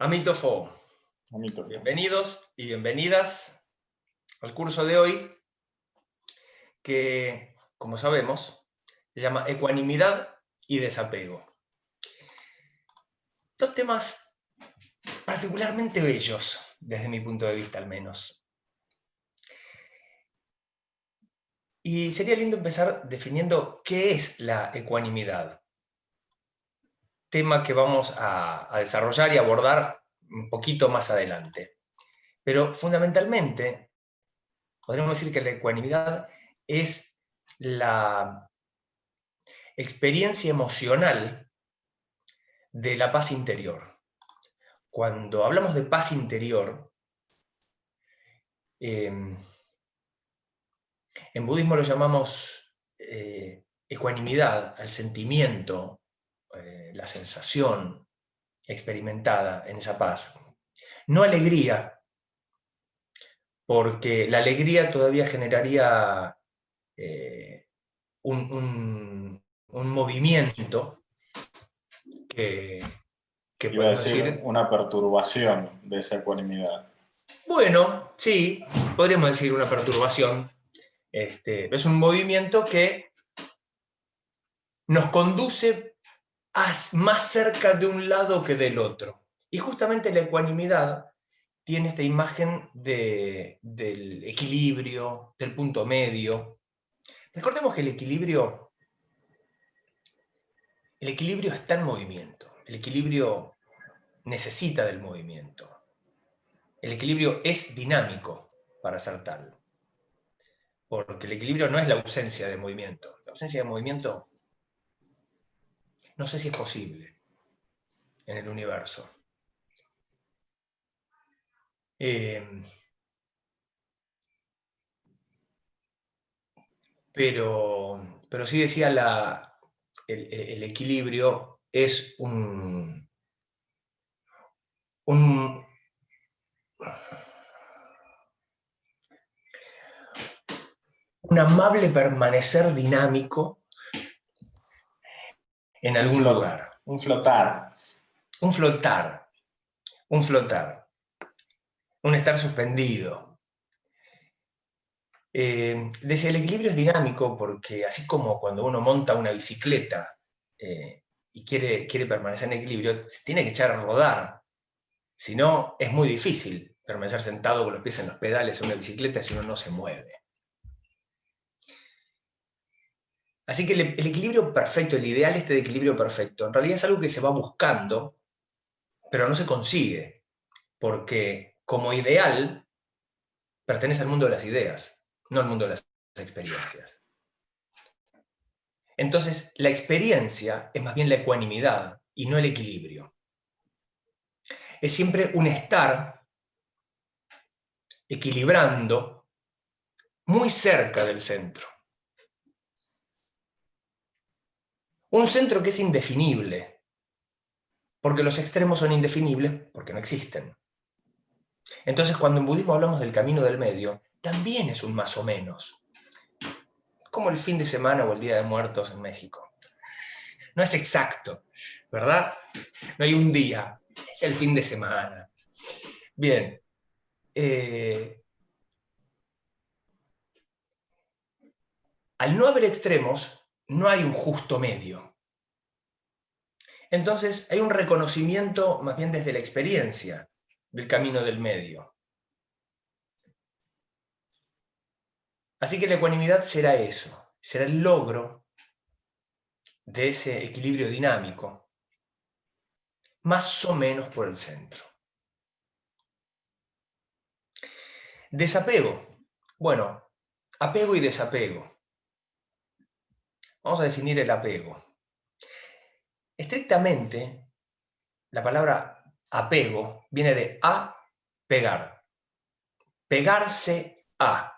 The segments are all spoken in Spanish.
Amítofo, Amítofo. bienvenidos y bienvenidas al curso de hoy que, como sabemos, se llama Ecuanimidad y Desapego. Dos temas particularmente bellos, desde mi punto de vista al menos. Y sería lindo empezar definiendo qué es la ecuanimidad. Tema que vamos a desarrollar y abordar un poquito más adelante. Pero fundamentalmente, podríamos decir que la ecuanimidad es la experiencia emocional de la paz interior. Cuando hablamos de paz interior, en budismo lo llamamos ecuanimidad al sentimiento, la sensación experimentada en esa paz. No alegría, porque la alegría todavía generaría un movimiento que Iba a podemos decir decir, una perturbación de esa ecuanimidad. bueno, sí, podríamos decir una perturbación. Es un movimiento que nos conduce más cerca de un lado que del otro. Y justamente la ecuanimidad tiene esta imagen del equilibrio, del punto medio. Recordemos que el equilibrio está en movimiento. El equilibrio necesita del movimiento. El equilibrio es dinámico para ser tal. Porque el equilibrio no es la ausencia de movimiento. La ausencia de movimiento no sé si es posible en el universo. Pero sí decía, el equilibrio es un amable permanecer dinámico en algún lugar. Un flotar. Un flotar. Un flotar. Un estar suspendido. Decía, el equilibrio es dinámico porque así como cuando uno monta una bicicleta y quiere permanecer en equilibrio, se tiene que echar a rodar. Si no, es muy difícil permanecer sentado con los pies en los pedales en una bicicleta si uno no se mueve. Así que el equilibrio perfecto, el ideal de equilibrio perfecto, en realidad es algo que se va buscando, pero no se consigue, porque como ideal pertenece al mundo de las ideas, no al mundo de las experiencias. Entonces, la experiencia es más bien la ecuanimidad y no el equilibrio. Es siempre un estar equilibrando muy cerca del centro. Un centro que es indefinible, porque los extremos son indefinibles porque no existen. Entonces, cuando en budismo hablamos del camino del medio, también es un más o menos. Como el fin de semana o el Día de Muertos en México. No es exacto, ¿verdad? No hay un día, es el fin de semana. Bien. Al no haber extremos, no hay un justo medio. Entonces, hay un reconocimiento más bien desde la experiencia del camino del medio. Así que la ecuanimidad será eso, será el logro de ese equilibrio dinámico, más o menos por el centro. Desapego. Bueno, apego y desapego. Vamos a definir el apego. Estrictamente, la palabra apego viene de pegar. Pegarse a.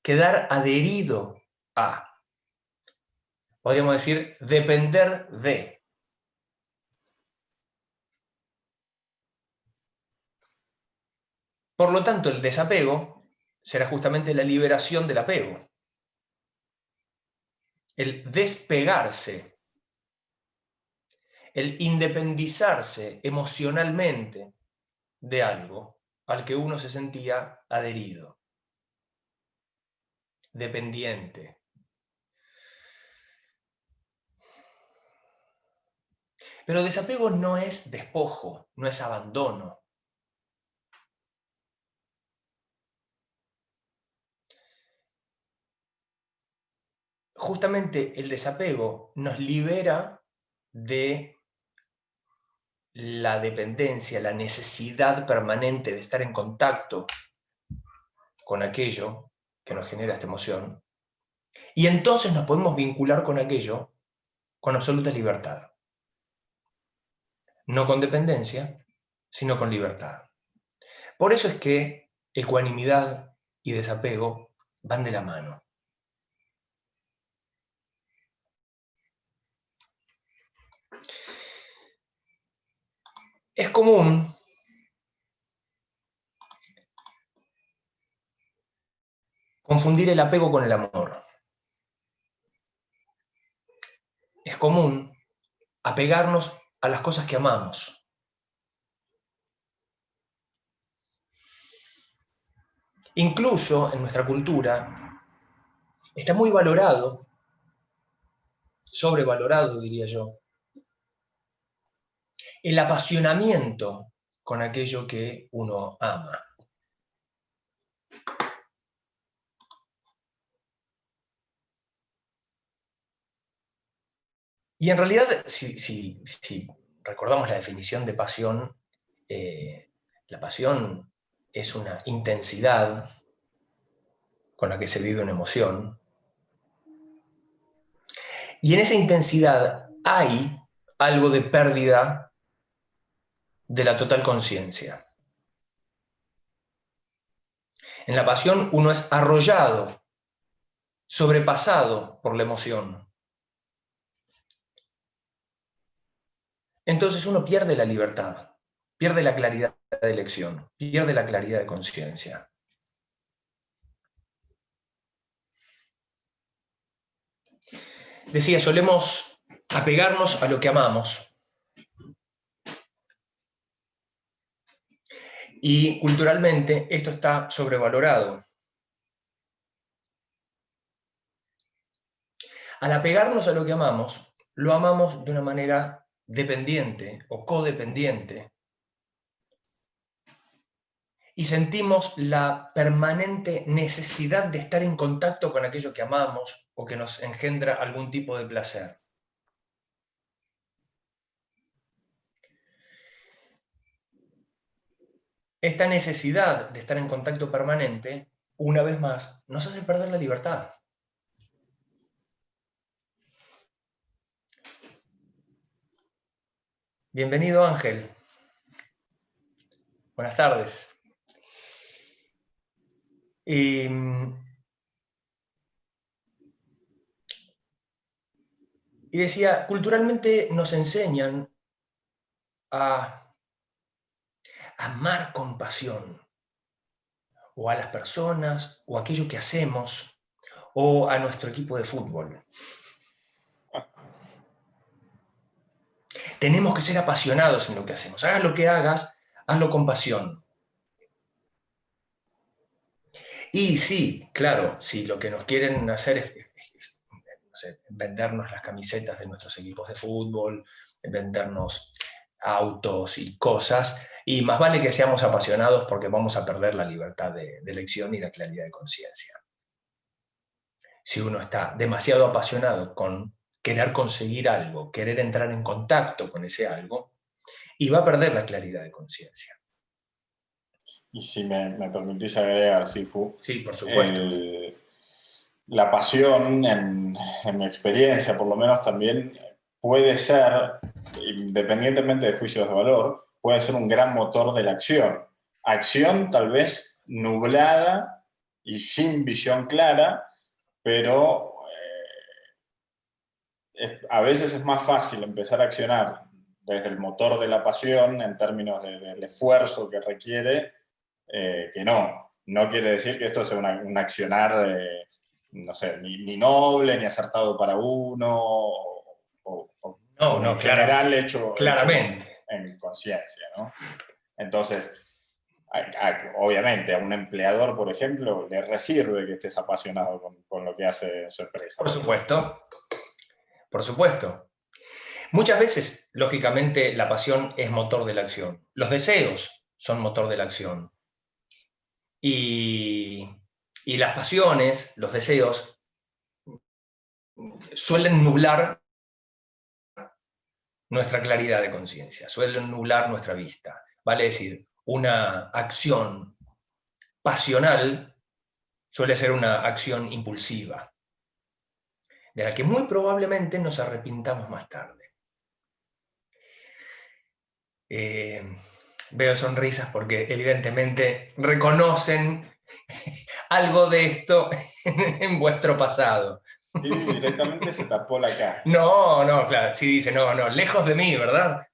Quedar adherido a. Podríamos decir depender de. Por lo tanto, el desapego será justamente la liberación del apego. El despegarse, el independizarse emocionalmente de algo al que uno se sentía adherido, dependiente. Pero desapego no es despojo, no es abandono. Justamente el desapego nos libera de la dependencia, la necesidad permanente de estar en contacto con aquello que nos genera esta emoción, y entonces nos podemos vincular con aquello con absoluta libertad. No con dependencia, sino con libertad. Por eso es que ecuanimidad y desapego van de la mano. Es común confundir el apego con el amor. Es común apegarnos a las cosas que amamos. Incluso en nuestra cultura está muy valorado, sobrevalorado diría yo, el apasionamiento con aquello que uno ama. Y en realidad, si recordamos la definición de pasión, la pasión es una intensidad con la que se vive una emoción. Y en esa intensidad hay algo de pérdida de la total conciencia. En la pasión uno es arrollado, sobrepasado por la emoción. Entonces uno pierde la libertad, pierde la claridad de elección, pierde la claridad de conciencia. Decía, solemos apegarnos a lo que amamos. Y culturalmente esto está sobrevalorado. Al apegarnos a lo que amamos, lo amamos de una manera dependiente o codependiente. Y sentimos la permanente necesidad de estar en contacto con aquello que amamos o que nos engendra algún tipo de placer. Esta necesidad de estar en contacto permanente, una vez más, nos hace perder la libertad. Bienvenido, Ángel. Buenas tardes. Y decía, culturalmente nos enseñan a amar con pasión, o a las personas, o a aquello que hacemos, o a nuestro equipo de fútbol. Tenemos que ser apasionados en lo que hacemos. Hagas lo que hagas, hazlo con pasión. Y sí, claro, si lo que nos quieren hacer es no sé, vendernos las camisetas de nuestros equipos de fútbol, vendernos autos y cosas, y más vale que seamos apasionados porque vamos a perder la libertad de elección y la claridad de conciencia. Si uno está demasiado apasionado con querer conseguir algo, querer entrar en contacto con ese algo, y va a perder la claridad de conciencia. Y si me permitís agregar, Sifu, Sí, por supuesto. La pasión, en mi experiencia por lo menos, también puede ser, independientemente de juicios de valor, puede ser un gran motor de la acción. Acción tal vez nublada y sin visión clara, pero a veces es más fácil empezar a accionar desde el motor de la pasión en términos del esfuerzo que requiere, que no. No quiere decir que esto sea un accionar, no sé, ni noble, ni acertado para uno, No, en general claramente. hecho en conciencia, ¿no? Entonces, Obviamente, a un empleador, por ejemplo, le resirve que estés apasionado con lo que hace su empresa. Por supuesto, por supuesto. Muchas veces, lógicamente, la pasión es motor de la acción. Los deseos son motor de la acción. Y, y las pasiones, los deseos, suelen nublar nuestra claridad de conciencia, suelen nublar nuestra vista. Vale decir, una acción pasional suele ser una acción impulsiva, de la que muy probablemente nos arrepintamos más tarde. Veo sonrisas porque evidentemente reconocen algo de esto en vuestro pasado. Sí, directamente se tapó la cara. No, no, claro, sí dice, no, no, lejos de mí, ¿verdad?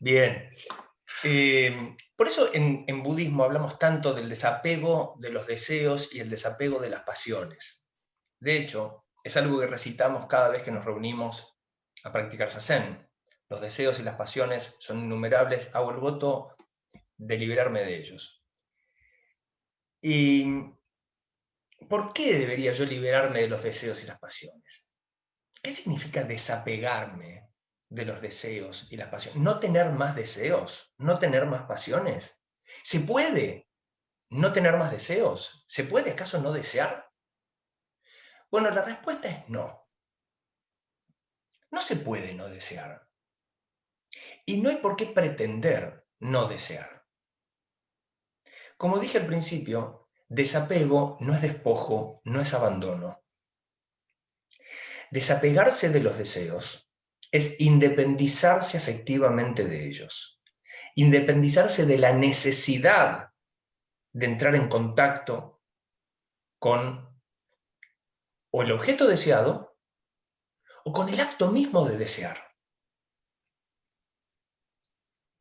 Bien. Por eso en budismo hablamos tanto del desapego de los deseos y el desapego de las pasiones. De hecho, es algo que recitamos cada vez que nos reunimos a practicar Zazen. Los deseos y las pasiones son innumerables, hago el voto de liberarme de ellos. ¿Y por qué debería yo liberarme de los deseos y las pasiones? ¿Qué significa desapegarme de los deseos y las pasiones? ¿No tener más deseos? ¿No tener más pasiones? ¿Se puede no tener más deseos? ¿Se puede acaso no desear? Bueno, la respuesta es no. No se puede no desear. Y no hay por qué pretender no desear. Como dije al principio, desapego no es despojo, no es abandono. Desapegarse de los deseos es independizarse afectivamente de ellos. Independizarse de la necesidad de entrar en contacto con o el objeto deseado o con el acto mismo de desear.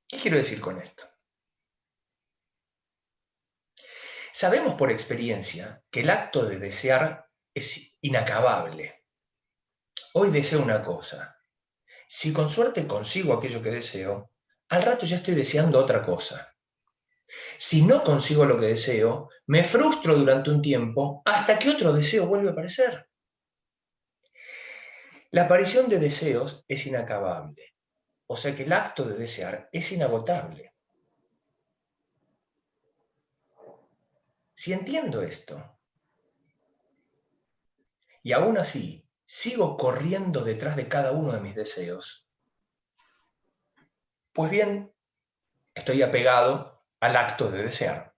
¿Qué quiero decir con esto? Sabemos por experiencia que el acto de desear es inacabable. Hoy deseo una cosa. Si con suerte consigo aquello que deseo, al rato ya estoy deseando otra cosa. Si no consigo lo que deseo, me frustro durante un tiempo hasta que otro deseo vuelve a aparecer. La aparición de deseos es inacabable, o sea que el acto de desear es inagotable. Si entiendo esto, y aún así sigo corriendo detrás de cada uno de mis deseos, pues bien, estoy apegado al acto de desear.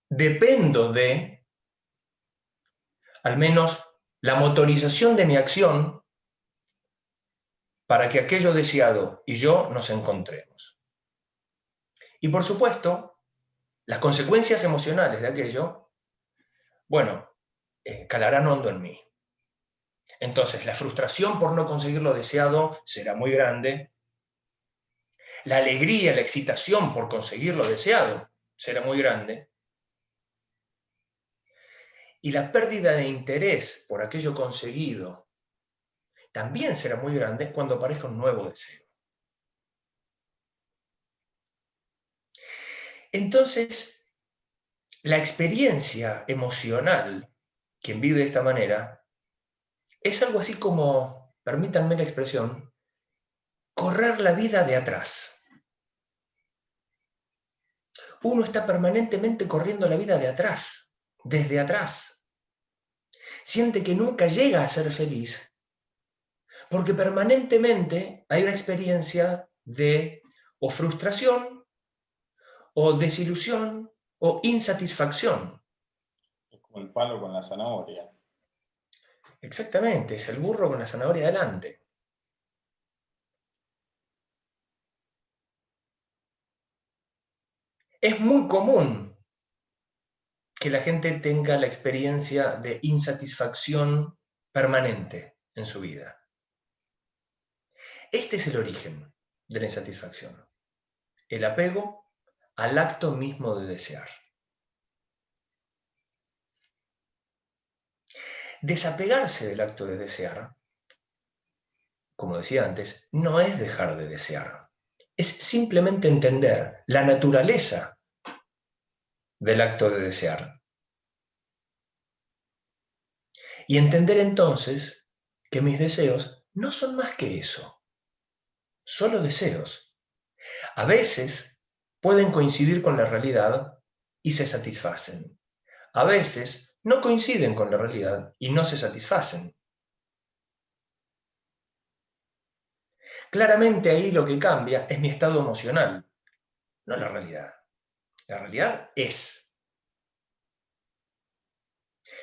Dependo de, al menos, la motorización de mi acción para que aquello deseado y yo nos encontremos. Y por supuesto, las consecuencias emocionales de aquello, bueno, calarán hondo en mí. Entonces, la frustración por no conseguir lo deseado será muy grande. La alegría, la excitación por conseguir lo deseado será muy grande. Y la pérdida de interés por aquello conseguido también será muy grande cuando aparezca un nuevo deseo. Entonces, la experiencia emocional, quien vive de esta manera, es algo así como, permítanme la expresión, correr la vida de atrás. Uno está permanentemente corriendo la vida de atrás, desde atrás. Siente que nunca llega a ser feliz, porque permanentemente hay una experiencia de o frustración, o desilusión, o insatisfacción. Es como el palo con la zanahoria. Exactamente, es el burro con la zanahoria delante. Es muy común que la gente tenga la experiencia de insatisfacción permanente en su vida. Este es el origen de la insatisfacción, el apego al acto mismo de desear. Desapegarse del acto de desear como decía antes, no es dejar de desear. Es simplemente entender la naturaleza del acto de desear. Y entender entonces que mis deseos no son más que eso, solo deseos. A veces pueden coincidir con la realidad y se satisfacen. A veces no coinciden con la realidad y no se satisfacen. Claramente ahí lo que cambia es mi estado emocional, no la realidad. La realidad es.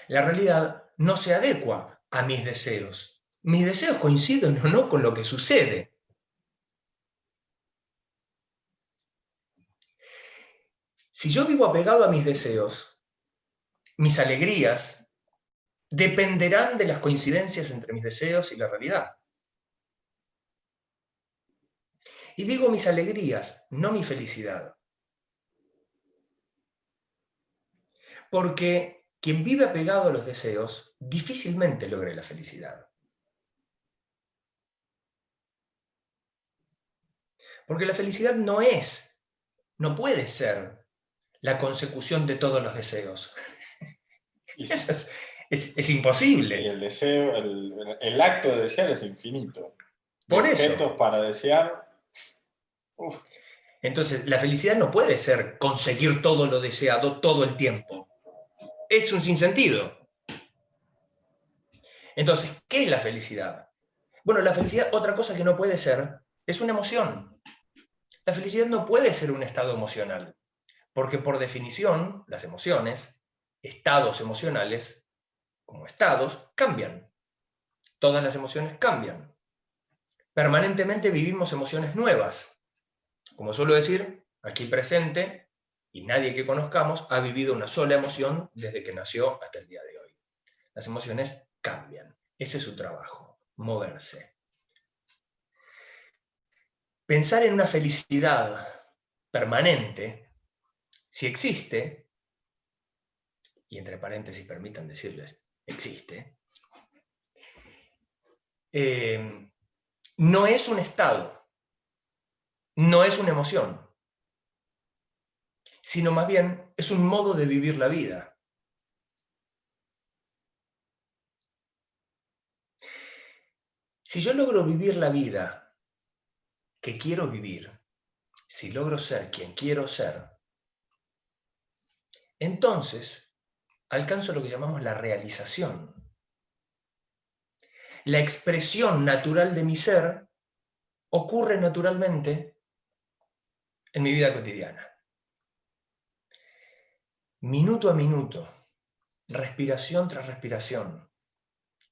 La realidad no se adecua a mis deseos. Mis deseos coinciden o no con lo que sucede. Si yo vivo apegado a mis deseos, mis alegrías dependerán de las coincidencias entre mis deseos y la realidad. Y digo mis alegrías, no mi felicidad. Porque quien vive apegado a los deseos difícilmente logra la felicidad. Porque la felicidad no puede ser la consecución de todos los deseos. Eso es imposible. Y el deseo, el acto de desear es infinito. De Por eso. objetos para desear. Uf. Entonces, la felicidad no puede ser conseguir todo lo deseado todo el tiempo. Es un sinsentido. Entonces, ¿qué es la felicidad? Bueno, la felicidad, otra cosa que no puede ser, es una emoción. La felicidad no puede ser un estado emocional, porque por definición, las emociones, estados emocionales, como estados, cambian. Todas las emociones cambian. Permanentemente vivimos emociones nuevas. Como suelo decir, aquí presente, y nadie que conozcamos ha vivido una sola emoción desde que nació hasta el día de hoy. Las emociones cambian. Ese es su trabajo, moverse. Pensar en una felicidad permanente, si existe, y entre paréntesis permitan decirles, existe, no es un estado, no es una emoción, sino más bien es un modo de vivir la vida. Si yo logro vivir la vida que quiero vivir, si logro ser quien quiero ser, entonces alcanzo lo que llamamos la realización. La expresión natural de mi ser ocurre naturalmente en mi vida cotidiana. Minuto a minuto, respiración tras respiración,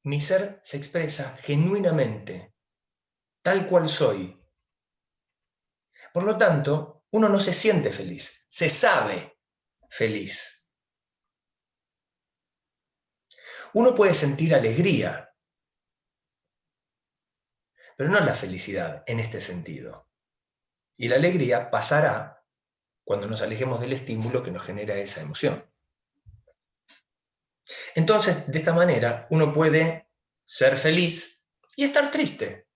mi ser se expresa genuinamente, tal cual soy. Por lo tanto, uno no se siente feliz, se sabe feliz. Uno puede sentir alegría, pero no la felicidad en este sentido. Y la alegría pasará cuando nos alejemos del estímulo que nos genera esa emoción. Entonces, de esta manera, uno puede ser feliz y estar triste.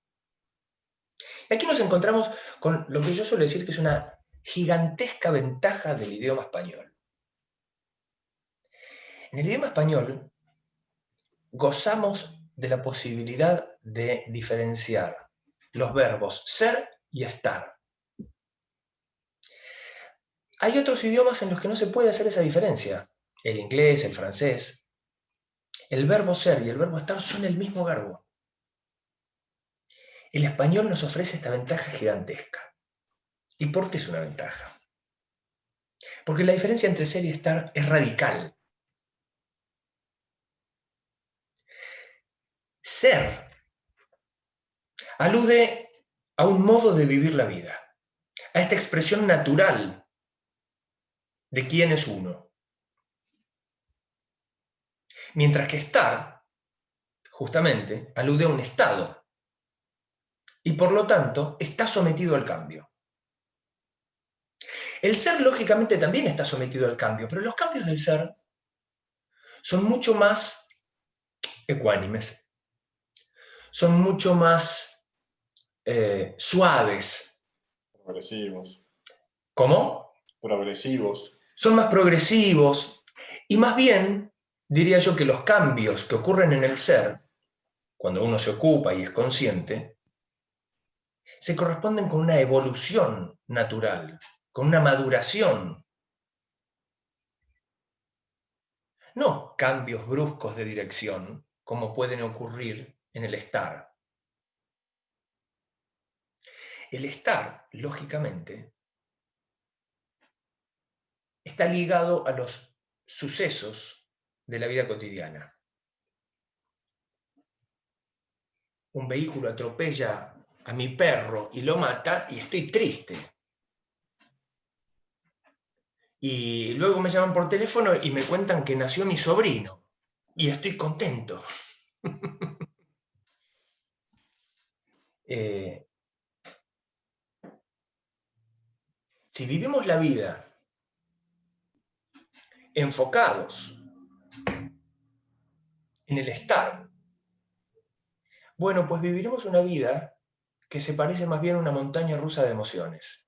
Y aquí nos encontramos con lo que yo suelo decir que es una gigantesca ventaja del idioma español. En el idioma español gozamos de la posibilidad de diferenciar los verbos ser y estar. Hay otros idiomas en los que no se puede hacer esa diferencia. El inglés, el francés. El verbo ser y el verbo estar son el mismo verbo. El español nos ofrece esta ventaja gigantesca. ¿Y por qué es una ventaja? Porque la diferencia entre ser y estar es radical. Ser alude a un modo de vivir la vida, a esta expresión natural de quién es uno. Mientras que estar, justamente, alude a un estado y por lo tanto está sometido al cambio. El ser, lógicamente, también está sometido al cambio, pero los cambios del ser son mucho más ecuánimes, son mucho más suaves. Progresivos. ¿Cómo? Progresivos. Son más progresivos y más bien, diría yo que los cambios que ocurren en el ser, cuando uno se ocupa y es consciente, se corresponden con una evolución natural, con una maduración. No cambios bruscos de dirección, como pueden ocurrir en el estar. El estar, lógicamente, está ligado a los sucesos de la vida cotidiana. Un vehículo atropella a mi perro y lo mata y estoy triste. Y luego me llaman por teléfono y me cuentan que nació mi sobrino y estoy contento. Si vivimos la vida enfocados en el estar, bueno, pues viviremos una vida que se parece más bien a una montaña rusa de emociones.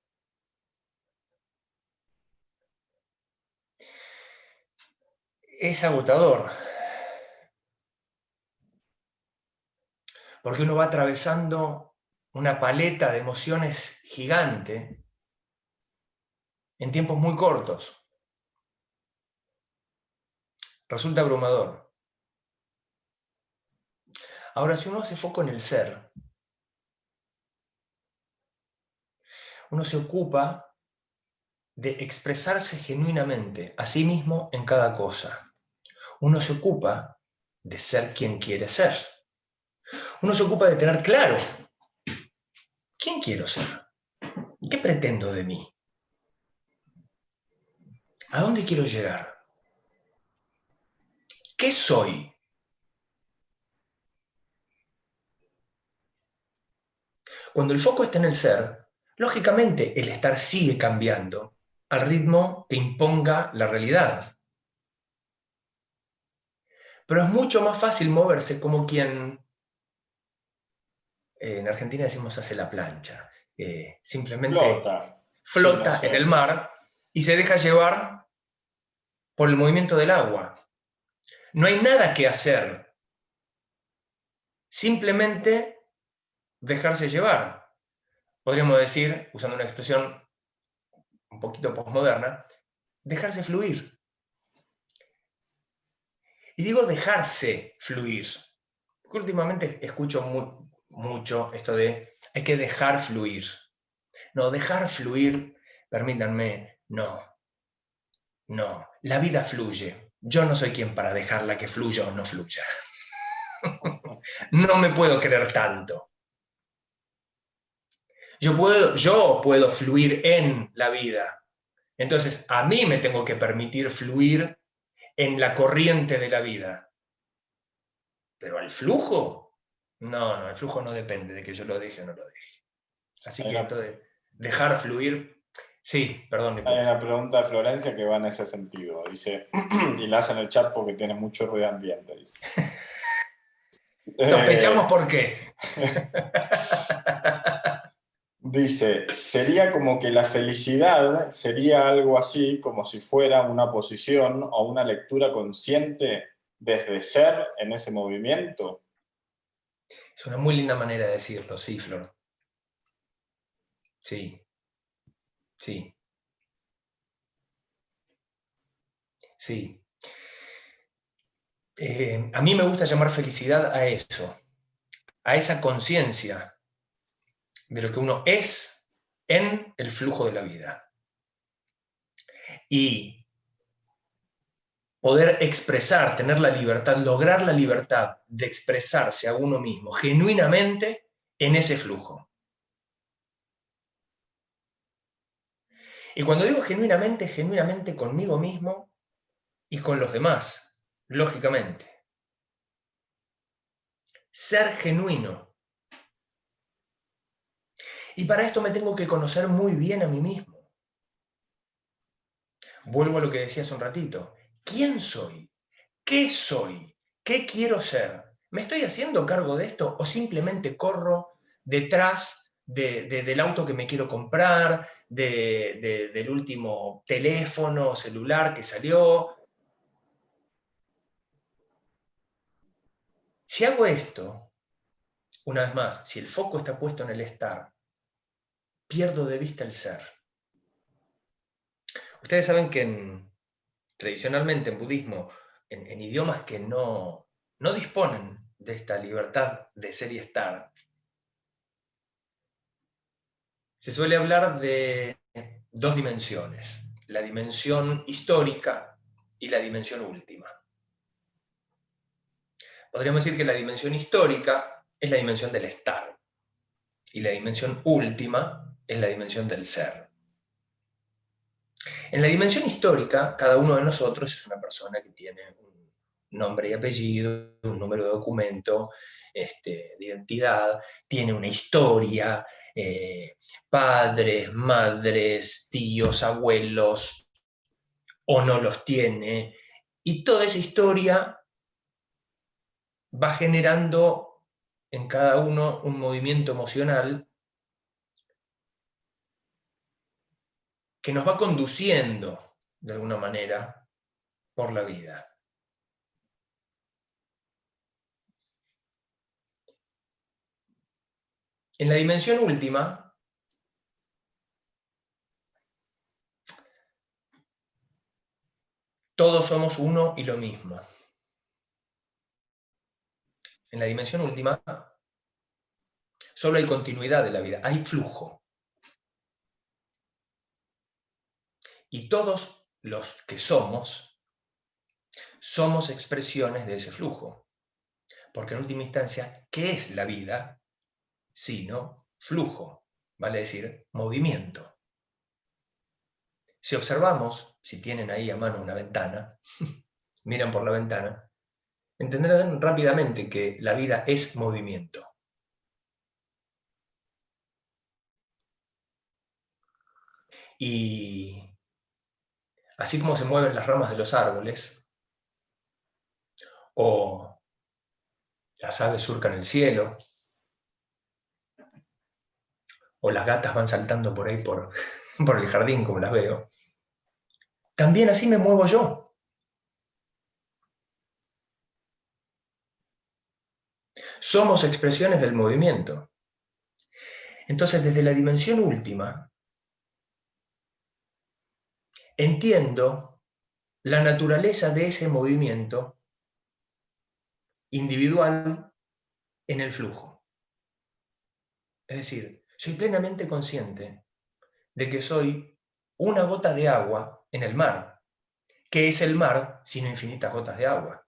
Es agotador, porque uno va atravesando una paleta de emociones gigante en tiempos muy cortos. Resulta abrumador. Ahora, si uno hace foco en el ser, uno se ocupa de expresarse genuinamente a sí mismo en cada cosa. Uno se ocupa de ser quien quiere ser. Uno se ocupa de tener claro quién quiero ser, qué pretendo de mí, a dónde quiero llegar, qué soy. Cuando el foco está en el ser, lógicamente el estar sigue cambiando al ritmo que imponga la realidad. Pero es mucho más fácil moverse como quien, en Argentina decimos hace la plancha, simplemente Flota, sin flota en el hacer. mar y se deja llevar por el movimiento del agua. No hay nada que hacer, simplemente dejarse llevar. Podríamos decir, usando una expresión un poquito posmoderna, dejarse fluir. Y digo dejarse fluir, porque últimamente escucho mucho esto de hay que dejar fluir. No, dejar fluir, permítanme, no, la vida fluye. Yo no soy quien para dejarla que fluya o no fluya. No me puedo creer tanto. Yo puedo fluir en la vida. Entonces, a mí me tengo que permitir fluir en la corriente de la vida. Pero al flujo, no, el flujo no depende de que yo lo deje o no lo deje. Así que esto de dejar fluir, sí, perdón. Hay una pregunta de Florencia que va en ese sentido. Dice, y la hace en el chat porque tiene mucho ruido ambiente. Dice. Sospechamos por qué. Dice, sería como que la felicidad sería algo así como si fuera una posición o una lectura consciente desde ser en ese movimiento. Es una muy linda manera de decirlo, sí, Flor. Sí. Sí. Sí. A mí me gusta llamar felicidad a eso, a esa conciencia de lo que uno es en el flujo de la vida. Y poder expresar, tener la libertad, lograr la libertad de expresarse a uno mismo genuinamente en ese flujo. Y cuando digo genuinamente, genuinamente conmigo mismo y con los demás, lógicamente. Ser genuino. Y para esto me tengo que conocer muy bien a mí mismo. Vuelvo a lo que decía hace un ratito. ¿Quién soy? ¿Qué soy? ¿Qué quiero ser? ¿Me estoy haciendo cargo de esto o simplemente corro detrás del auto que me quiero comprar, del último teléfono celular que salió. Si hago esto, una vez más, si el foco está puesto en el estar, pierdo de vista el ser. Ustedes saben que tradicionalmente en budismo, en idiomas que no disponen de esta libertad de ser y estar, se suele hablar de dos dimensiones, la dimensión histórica y la dimensión última. Podríamos decir que la dimensión histórica es la dimensión del estar y la dimensión última es la dimensión del ser. En la dimensión histórica, cada uno de nosotros es una persona que tiene un nombre y apellido, un número de documento, de identidad, tiene una historia, padres, madres, tíos, abuelos, o no los tiene, y toda esa historia va generando en cada uno un movimiento emocional que nos va conduciendo, de alguna manera, por la vida. En la dimensión última, todos somos uno y lo mismo. En la dimensión última, solo hay continuidad de la vida, hay flujo. Y todos los que somos expresiones de ese flujo. Porque en última instancia, ¿qué es la vida? Sino flujo, vale decir, movimiento. Si observamos, si tienen ahí a mano una ventana, miran por la ventana, entenderán rápidamente que la vida es movimiento. Y así como se mueven las ramas de los árboles, o las aves surcan el cielo, o las gatas van saltando por ahí por el jardín como las veo, también así me muevo yo. Somos expresiones del movimiento. Entonces, desde la dimensión última, entiendo la naturaleza de ese movimiento individual en el flujo. Es decir, soy plenamente consciente de que soy una gota de agua en el mar. ¿Qué es el mar sino infinitas gotas de agua?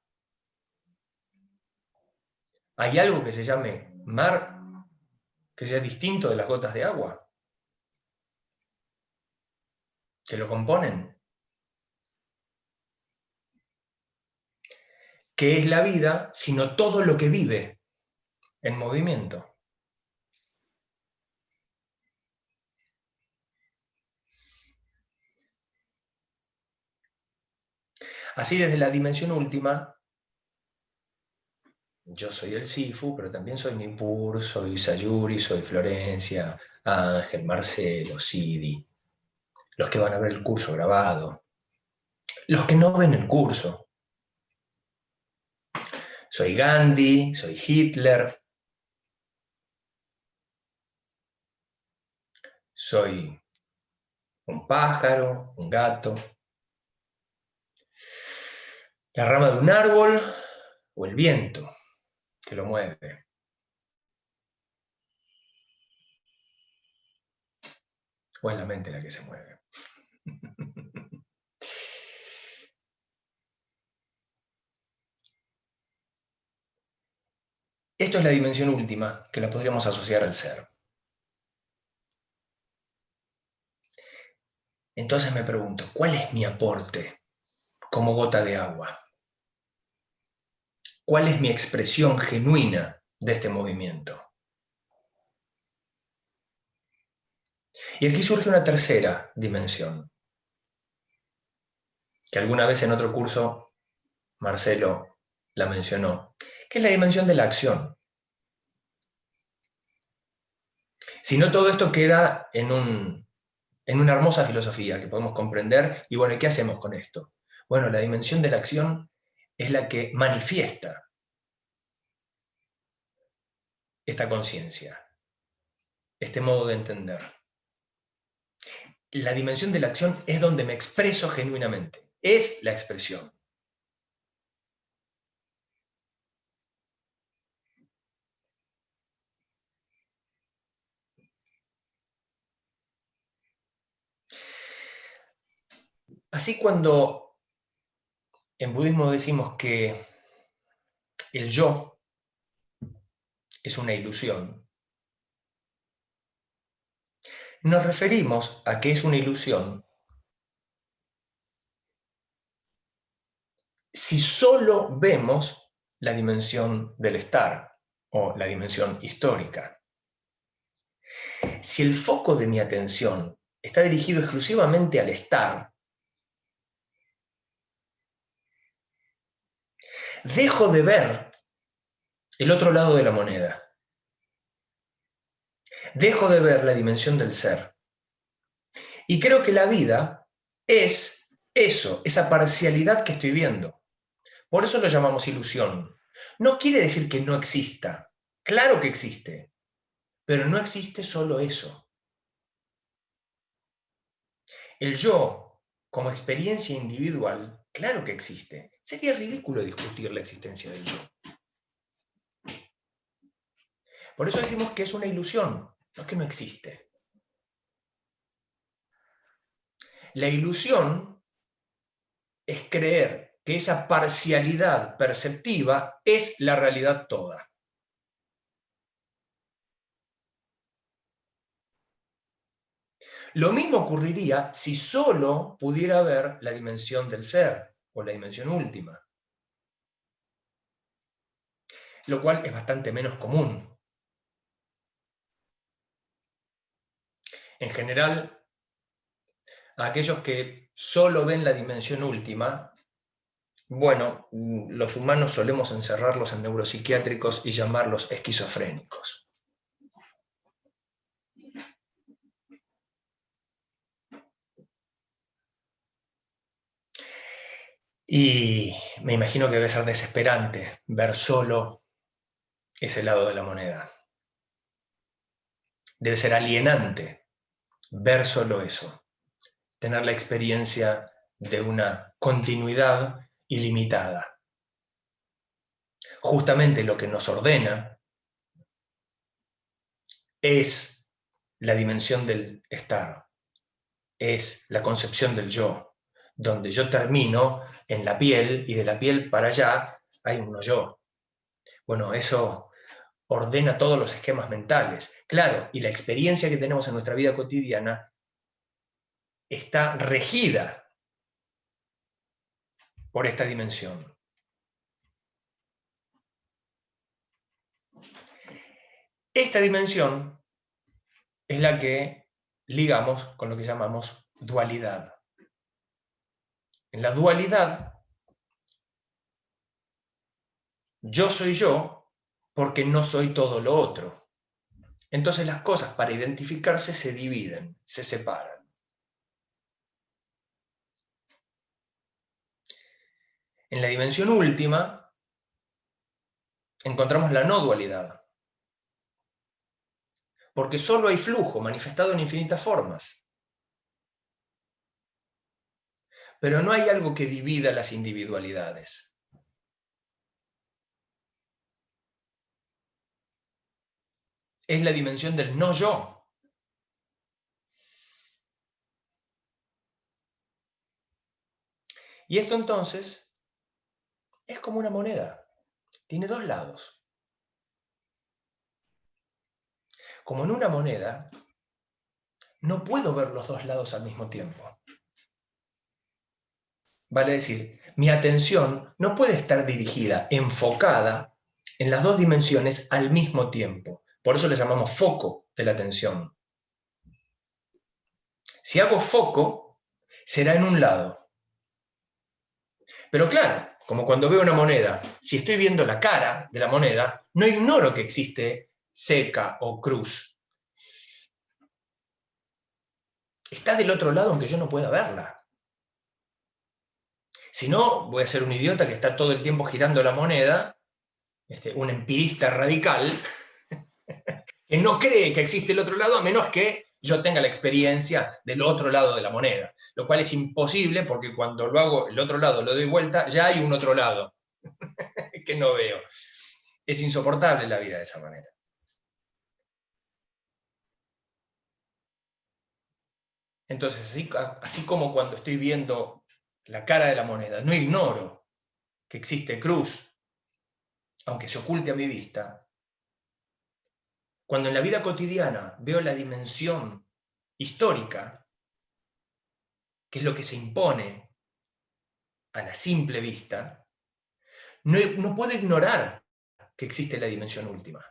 ¿Hay algo que se llame mar que sea distinto de las gotas de agua que lo componen? ¿Qué es la vida sino todo lo que vive en movimiento? Así, desde la dimensión última, yo soy el Sifu, pero también soy Nippur, soy Sayuri, soy Florencia, Ángel, Marcelo, Sidi, los que van a ver el curso grabado, los que no ven el curso. Soy Gandhi, soy Hitler, soy un pájaro, un gato, la rama de un árbol o el viento que lo mueve. O es la mente la que se mueve. Esto es la dimensión última, que la podríamos asociar al ser. Entonces me pregunto, ¿cuál es mi aporte como gota de agua? ¿Cuál es mi expresión genuina de este movimiento? Y aquí surge una tercera dimensión, que alguna vez en otro curso Marcelo la mencionó, que es la dimensión de la acción. Si no, todo esto queda en una hermosa filosofía que podemos comprender. Y bueno, ¿y qué hacemos con esto? Bueno, la dimensión de la acción es la que manifiesta esta conciencia, este modo de entender. La dimensión de la acción es donde me expreso genuinamente, es la expresión. Así, cuando en budismo decimos que el yo es una ilusión, nos referimos a que es una ilusión si solo vemos la dimensión del estar o la dimensión histórica. Si el foco de mi atención está dirigido exclusivamente al estar, dejo de ver el otro lado de la moneda. Dejo de ver la dimensión del ser. Y creo que la vida es eso, esa parcialidad que estoy viendo. Por eso lo llamamos ilusión. No quiere decir que no exista. Claro que existe, pero no existe solo eso. El yo, como experiencia individual, claro que existe. Sería ridículo discutir la existencia del yo. Por eso decimos que es una ilusión, no que no existe. La ilusión es creer que esa parcialidad perceptiva es la realidad toda. Lo mismo ocurriría si solo pudiera ver la dimensión del ser o la dimensión última, lo cual es bastante menos común. En general, a aquellos que solo ven la dimensión última, bueno, los humanos solemos encerrarlos en neuropsiquiátricos y llamarlos esquizofrénicos. Y me imagino que debe ser desesperante ver solo ese lado de la moneda. Debe ser alienante ver solo eso, tener la experiencia de una continuidad ilimitada. Justamente lo que nos ordena es la dimensión del estar, es la concepción del yo, donde yo termino en la piel y de la piel para allá hay un no yo. Bueno, eso ordena todos los esquemas mentales. Claro, y la experiencia que tenemos en nuestra vida cotidiana está regida por esta dimensión. Esta dimensión es la que ligamos con lo que llamamos dualidad. En la dualidad, yo soy yo porque no soy todo lo otro. Entonces las cosas para identificarse se dividen, se separan. En la dimensión última encontramos la no dualidad, porque solo hay flujo manifestado en infinitas formas. Pero no hay algo que divida las individualidades. Es la dimensión del no yo. Y esto entonces es como una moneda. Tiene dos lados. Como en una moneda, no puedo ver los dos lados al mismo tiempo. Vale decir, mi atención no puede estar dirigida, enfocada en las dos dimensiones al mismo tiempo. Por eso le llamamos foco de la atención. Si hago foco, será en un lado. Pero claro, como cuando veo una moneda, si estoy viendo la cara de la moneda, no ignoro que existe seca o cruz. está del otro lado aunque yo no pueda verla. Si no, voy a ser un idiota que está todo el tiempo girando la moneda, un empirista radical, que no cree que existe el otro lado a menos que yo tenga la experiencia del otro lado de la moneda, lo cual es imposible porque cuando lo hago el otro lado, lo doy vuelta, ya hay un otro lado que no veo. Es insoportable la vida de esa manera. Entonces, así como cuando estoy viendo la cara de la moneda, no ignoro que existe cruz, aunque se oculte a mi vista. Cuando en la vida cotidiana veo la dimensión histórica, que es lo que se impone a la simple vista, no puedo ignorar que existe la dimensión última.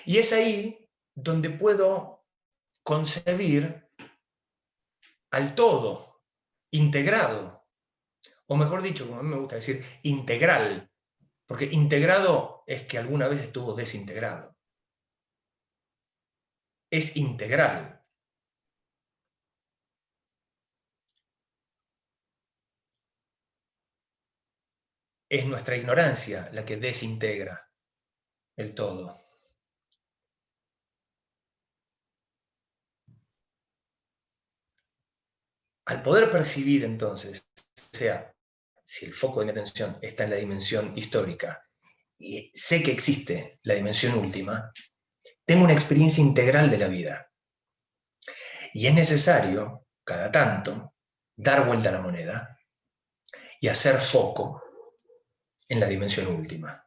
Y es ahí donde puedo concebir al todo, integrado, o mejor dicho, como a mí me gusta decir, integral, porque integrado es que alguna vez estuvo desintegrado. Es integral. Es nuestra ignorancia la que desintegra el todo. Al poder percibir entonces, o sea, si el foco de mi atención está en la dimensión histórica y sé que existe la dimensión última, tengo una experiencia integral de la vida. Y es necesario, cada tanto, dar vuelta a la moneda y hacer foco en la dimensión última.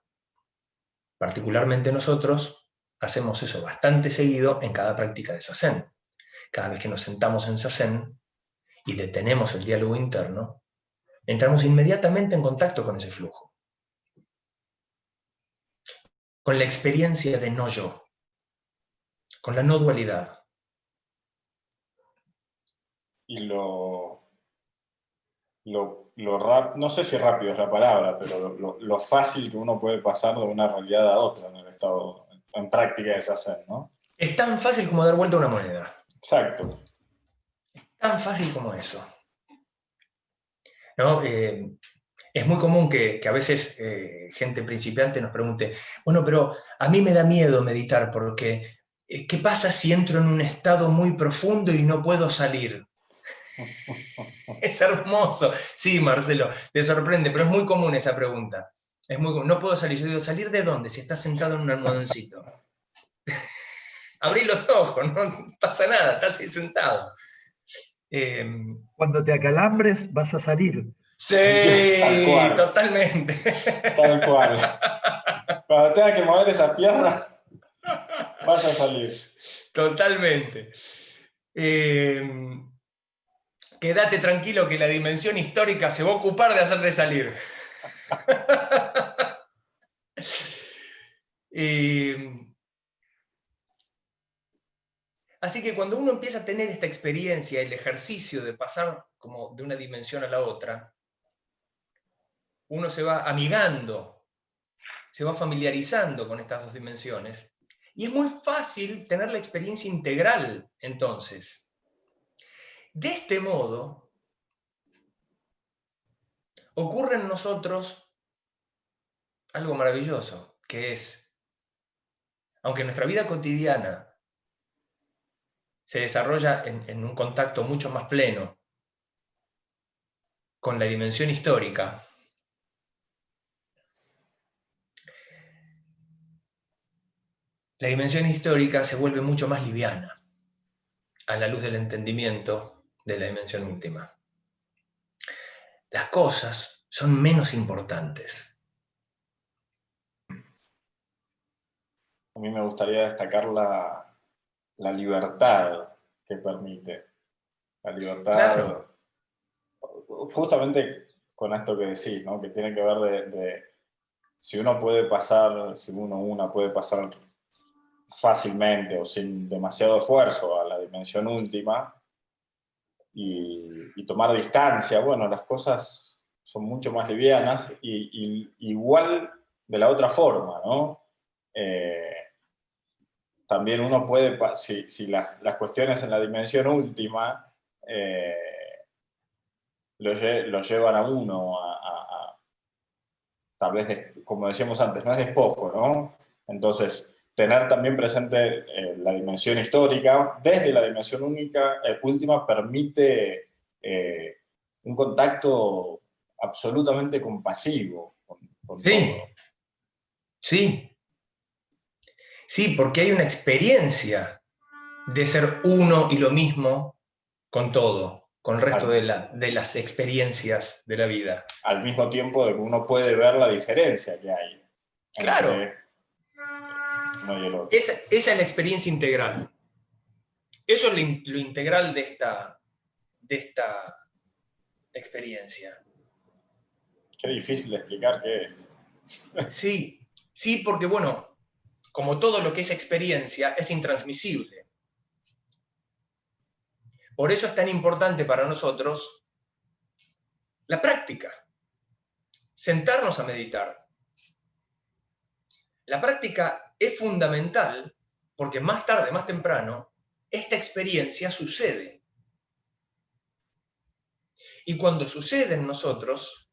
Particularmente nosotros hacemos eso bastante seguido en cada práctica de Zazen. Cada vez que nos sentamos en Zazen y detenemos el diálogo interno, entramos inmediatamente en contacto con ese flujo, con la experiencia de no yo, con la no dualidad. Y no sé si rápido es la palabra, pero lo fácil que uno puede pasar de una realidad a otra en el estado, en práctica de Zazen, ¿no? Es tan fácil como dar vuelta a una moneda. Exacto. Tan fácil como eso. ¿No? Es muy común que a veces gente principiante nos pregunte, bueno, pero a mí me da miedo meditar porque ¿qué pasa si entro en un estado muy profundo y no puedo salir? Es hermoso. Sí, Marcelo, te sorprende, pero es muy común esa pregunta. Es muy común. No puedo salir. Yo digo, ¿salir de dónde? Si estás sentado en un almohadoncito. Abrí los ojos, no pasa nada, estás ahí sentado. Cuando te acalambres vas a salir. Tal Sí, cual. totalmente. Tal cual. Cuando tengas que mover esas piernas, vas a salir. Totalmente. Quédate tranquilo que la dimensión histórica se va a ocupar de hacerte salir. Así que cuando uno empieza a tener esta experiencia, el ejercicio de pasar como de una dimensión a la otra, uno se va amigando, se va familiarizando con estas dos dimensiones, y es muy fácil tener la experiencia integral, entonces. De este modo, ocurre en nosotros algo maravilloso, que es, aunque nuestra vida cotidiana se desarrolla en un contacto mucho más pleno con la dimensión histórica, la dimensión histórica se vuelve mucho más liviana a la luz del entendimiento de la dimensión última. Las cosas son menos importantes. A mí me gustaría destacar la libertad que permite. La libertad, Claro. justamente con esto que decís, ¿no? Que tiene que ver de si uno puede pasar, si una puede pasar fácilmente o sin demasiado esfuerzo a la dimensión última y tomar distancia, bueno, las cosas son mucho más livianas y igual de la otra forma, ¿no? también uno puede, si las cuestiones en la dimensión última lo llevan a uno tal vez, como decíamos antes, no es despojo, ¿no? Entonces, tener también presente la dimensión histórica, desde la dimensión última, permite un contacto absolutamente compasivo con Sí, todo. sí, sí, porque hay una experiencia de ser uno y lo mismo con todo, con el resto Al, de las experiencias de la vida. al mismo tiempo de que uno puede ver la diferencia que hay Claro, entre uno y el otro. esa es la experiencia integral. Eso es lo integral de esta experiencia. Qué difícil de explicar qué es. Sí, sí, porque bueno, como todo lo que es experiencia, es intransmisible. Por eso es tan importante para nosotros la práctica, sentarnos a meditar. La práctica es fundamental porque más tarde, más temprano, esta experiencia sucede. Y cuando sucede en nosotros,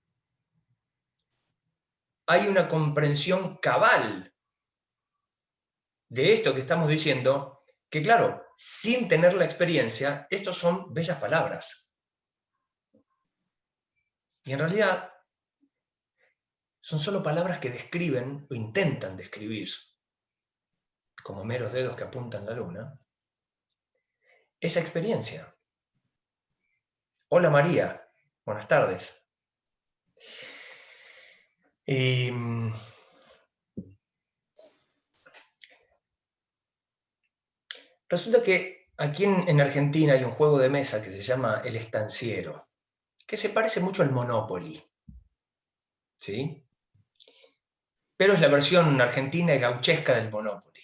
hay una comprensión cabal de esto que estamos diciendo, que claro, sin tener la experiencia, estos son bellas palabras. Y en realidad son solo palabras que describen o intentan describir, como meros dedos que apuntan la luna, esa experiencia. Hola María, buenas tardes. Resulta que aquí en Argentina hay un juego de mesa que se llama El Estanciero, que se parece mucho al Monopoly, ¿sí? Pero es la versión argentina y gauchesca del Monopoly.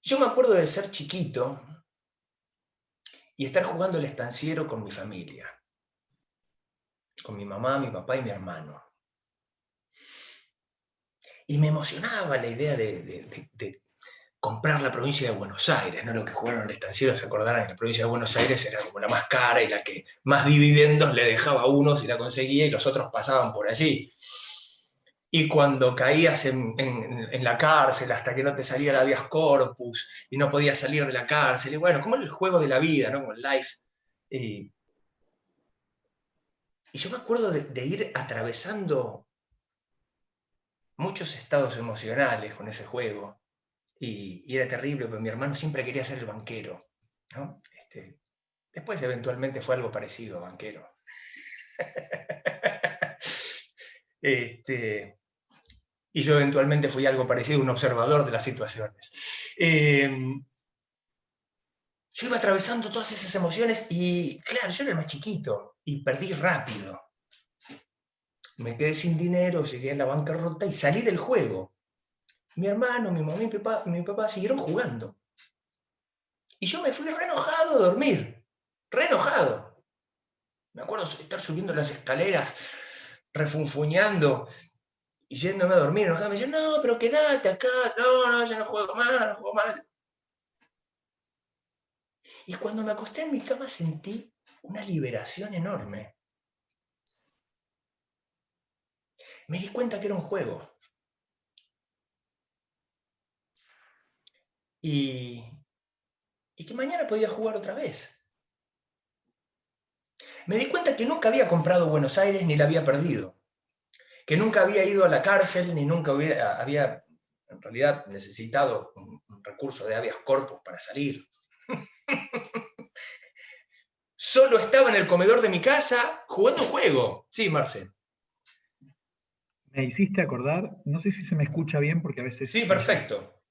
Yo me acuerdo de ser chiquito y estar jugando el estanciero con mi familia, con mi mamá, mi papá y mi hermano. Y me emocionaba la idea de comprar la provincia de Buenos Aires, ¿no? Lo que jugaron el estanciero, se acordarán que la provincia de Buenos Aires era como la más cara y la que más dividendos le dejaba a uno si la conseguía y los otros pasaban por allí. Y cuando caías en la cárcel hasta que no te salía el habeas corpus y no podías salir de la cárcel, y bueno, como el juego de la vida, ¿no? Como el life. Y, y yo me acuerdo de ir atravesando muchos estados emocionales con ese juego. Y era terrible, porque mi hermano siempre quería ser el banquero, ¿no? Después eventualmente fue algo parecido a banquero. Y yo eventualmente fui algo parecido, un observador de las situaciones. Yo iba atravesando todas esas emociones y, claro, yo era el más chiquito y perdí rápido. Me quedé sin dinero, llegué a la bancarrota y salí del juego. Mi hermano, mi mamá y mi papá siguieron jugando. Y yo me fui re enojado a dormir, re enojado. Me acuerdo de estar subiendo las escaleras, refunfuñando y yéndome a dormir enojado. Me decían, no, pero quédate acá, no, ya no juego más, no juego más. Y cuando me acosté en mi cama sentí una liberación enorme. Me di cuenta que era un juego. Y que mañana podía jugar otra vez. Me di cuenta que nunca había comprado Buenos Aires ni la había perdido. Que nunca había ido a la cárcel ni nunca había en realidad necesitado un recurso de habeas corpus para salir. Solo estaba en el comedor de mi casa jugando un juego. Sí, Marcel. Me hiciste acordar, no sé si se me escucha bien porque a Sí, veces perfecto.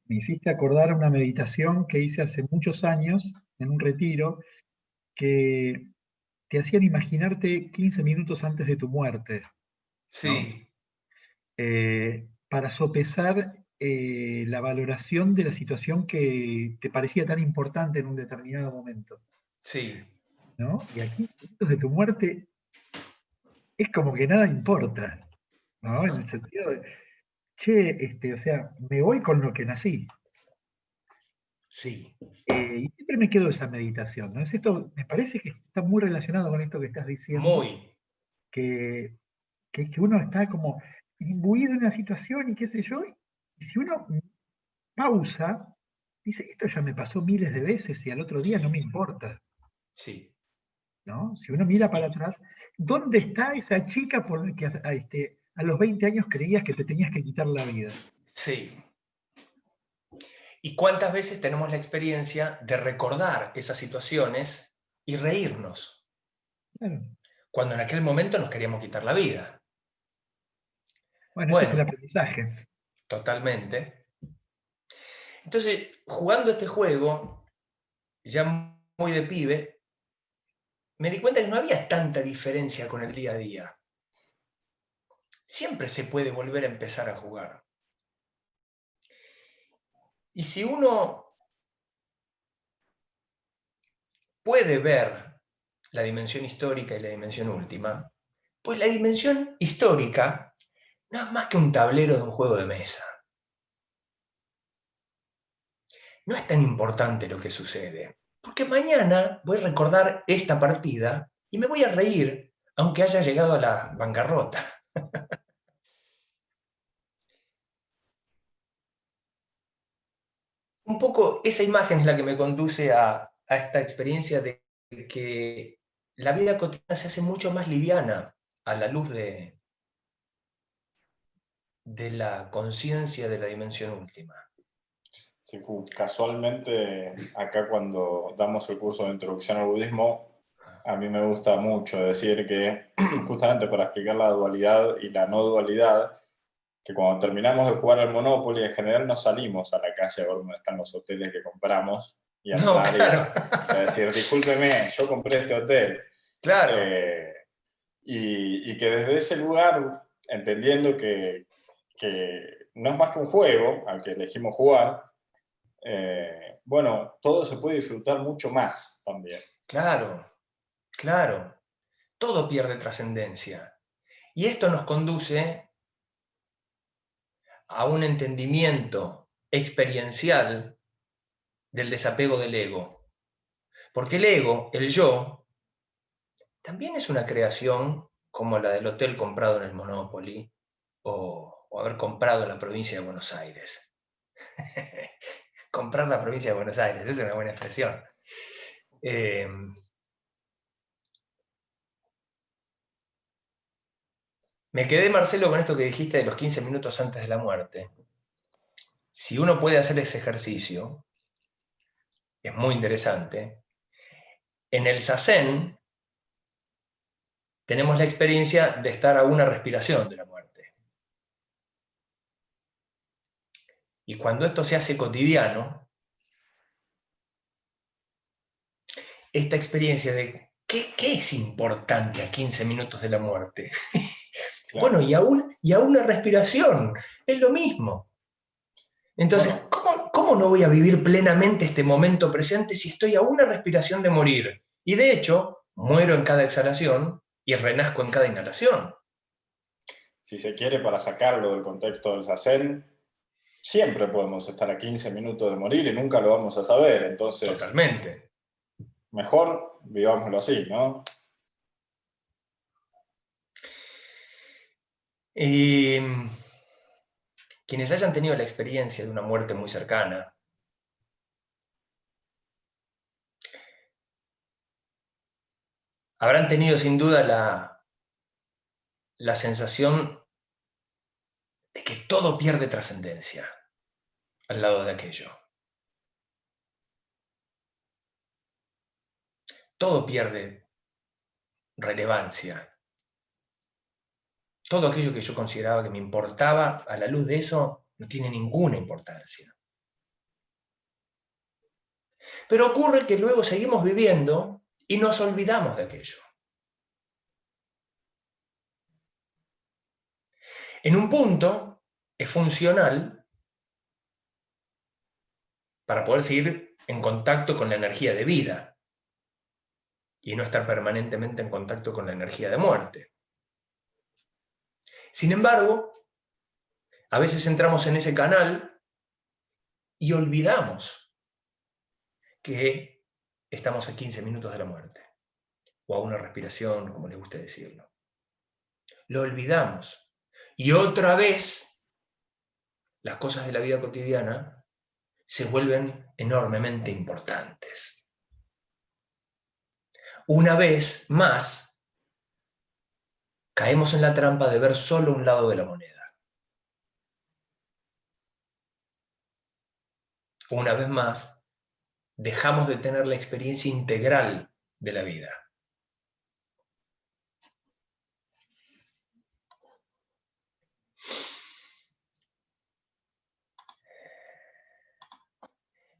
me hiciste acordar una meditación que hice hace muchos años en un retiro que te hacían imaginarte 15 minutos antes de tu muerte, ¿no? Sí, Para sopesar la valoración de la situación que te parecía tan importante en un determinado momento, sí. ¿no? Y a 15 minutos de tu muerte es como que nada importa. ¿no? En el sentido de, che, o sea, me voy con lo que nací. Sí, Y siempre me quedo esa meditación, ¿no? Es esto, me parece que está muy relacionado con esto que estás diciendo, muy. que, que uno está como imbuido en una situación y qué sé yo, y si uno pausa, dice, esto ya me pasó miles de veces y al otro día no me importa, Sí. ¿no? Si uno mira para Y, atrás, ¿dónde está esa chica por la que a los 20 años creías que te tenías que quitar la vida? sí. ¿Y cuántas veces tenemos la experiencia de recordar esas situaciones y reírnos, Claro. cuando en aquel momento nos queríamos quitar la vida? Bueno, ese es el Bueno, aprendizaje. totalmente. Entonces, jugando este juego, ya muy de pibe, me di cuenta que no había tanta diferencia con el día a día. Siempre se puede volver a empezar a jugar. Y si uno puede ver la dimensión histórica y la dimensión última, pues la dimensión histórica no es más que un tablero de un juego de mesa. No es tan importante lo que sucede, porque mañana voy a recordar esta partida y me voy a reír, aunque haya llegado a la bancarrota. Un poco esa imagen es la que me conduce a esta experiencia de que la vida cotidiana se hace mucho más liviana a la luz de la conciencia de la dimensión última. Sí, casualmente, acá cuando damos el curso de introducción al budismo, a mí me gusta mucho decir que, justamente para explicar la dualidad y la no dualidad, que cuando terminamos de jugar al Monopoly, en general no salimos a la calle a ver dónde están los hoteles que compramos y a No, entrar claro, y a decir, discúlpeme, yo compré este hotel. claro, Eh, y que desde ese lugar, entendiendo que no es más que un juego al que elegimos jugar, bueno, todo se puede disfrutar mucho más también. claro, claro. Todo pierde trascendencia. Y esto nos conduce a un entendimiento experiencial del desapego del ego. Porque el ego, el yo, también es una creación como la del hotel comprado en el Monopoly o haber comprado la provincia de Buenos Aires. Comprar la provincia de Buenos Aires, esa es una buena expresión. Eh, Me quedé, Marcelo, con esto que dijiste de los 15 minutos antes de la muerte. Si uno puede hacer ese ejercicio, es muy interesante. En el Zazen tenemos la experiencia de estar a una respiración de la muerte. Y cuando esto se hace cotidiano, esta experiencia de ¿qué es importante a 15 minutos de la muerte? Claro. Bueno, y a una respiración, es lo mismo. Entonces, Bueno, ¿cómo no voy a vivir plenamente este momento presente si estoy a una respiración de morir? Y de hecho, muero en cada exhalación y renazco en cada inhalación. si se quiere, para sacarlo del contexto del Zazen, siempre podemos estar a 15 minutos de morir y nunca lo vamos a saber. Entonces, Totalmente. mejor vivámoslo así, ¿no? Y quienes hayan tenido la experiencia de una muerte muy cercana, habrán tenido sin duda la sensación de que todo pierde trascendencia al lado de aquello. Todo pierde relevancia. Todo aquello que yo consideraba que me importaba, a la luz de eso, no tiene ninguna importancia. Pero ocurre que luego seguimos viviendo y nos olvidamos de aquello. En un punto es funcional para poder seguir en contacto con la energía de vida y no estar permanentemente en contacto con la energía de muerte. Sin embargo, a veces entramos en ese canal y olvidamos que estamos a 15 minutos de la muerte, o a una respiración, como les guste decirlo. Lo olvidamos. Y otra vez, las cosas de la vida cotidiana se vuelven enormemente importantes. Una vez más, caemos en la trampa de ver solo un lado de la moneda. Una vez más, dejamos de tener la experiencia integral de la vida.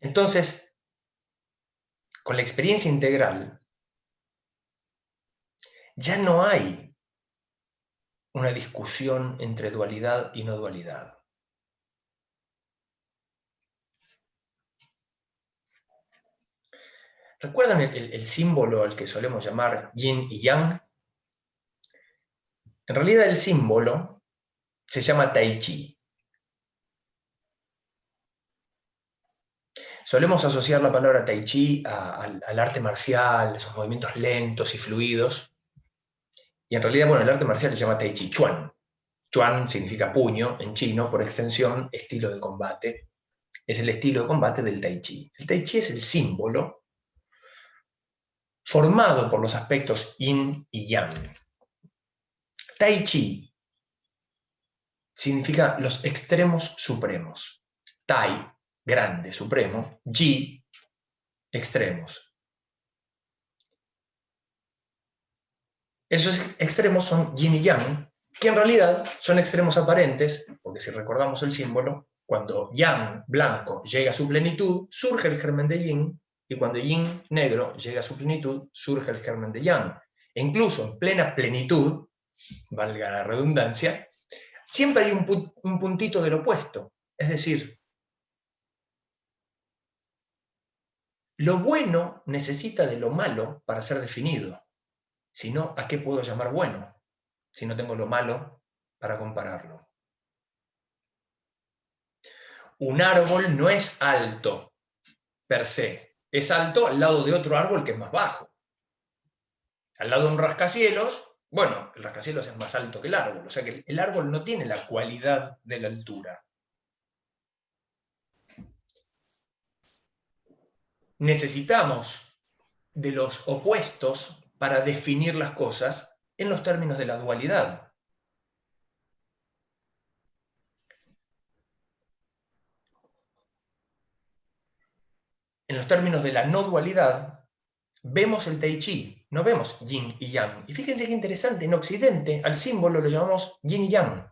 Entonces, con la experiencia integral, ya no hay una discusión entre dualidad y no dualidad. ¿Recuerdan el símbolo al que solemos llamar yin y yang? En realidad el símbolo se llama Tai Chi. Solemos asociar la palabra Tai Chi al arte marcial, esos movimientos lentos y fluidos. Y en realidad, bueno, el arte marcial se llama Tai Chi Chuan. Chuan significa puño en chino, por extensión, estilo de combate. Es el estilo de combate del Tai Chi. El Tai Chi es el símbolo formado por los aspectos yin y yang. Tai Chi significa los extremos supremos. Tai, grande, supremo. Chi, extremos. Esos extremos son yin y yang, que en realidad son extremos aparentes, porque si recordamos el símbolo, cuando yang, blanco, llega a su plenitud, surge el germen de yin, y cuando yin, negro, llega a su plenitud, surge el germen de yang. E incluso en plena plenitud, valga la redundancia, siempre hay un puntito del opuesto. Es decir, lo bueno necesita de lo malo para ser definido. Si no, ¿a qué puedo llamar bueno? Si no tengo lo malo para compararlo. Un árbol no es alto per se. Es alto al lado de otro árbol que es más bajo. Al lado de un rascacielos, bueno, el rascacielos es más alto que el árbol. O sea que el árbol no tiene la cualidad de la altura. Necesitamos de los opuestos para definir las cosas en los términos de la dualidad. En los términos de la no dualidad, vemos el Tai Chi, no vemos yin y yang. Y fíjense qué interesante, en Occidente al símbolo lo llamamos yin y yang,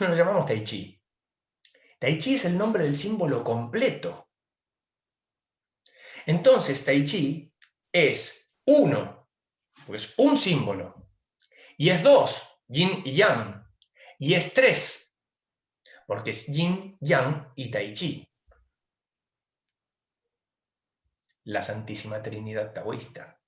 no lo llamamos Tai Chi. Tai Chi es el nombre del símbolo completo. Entonces Tai Chi es uno, porque es un símbolo, y es dos, yin y yang, y es tres, porque es yin, yang y Tai Chi. La Santísima Trinidad taoísta.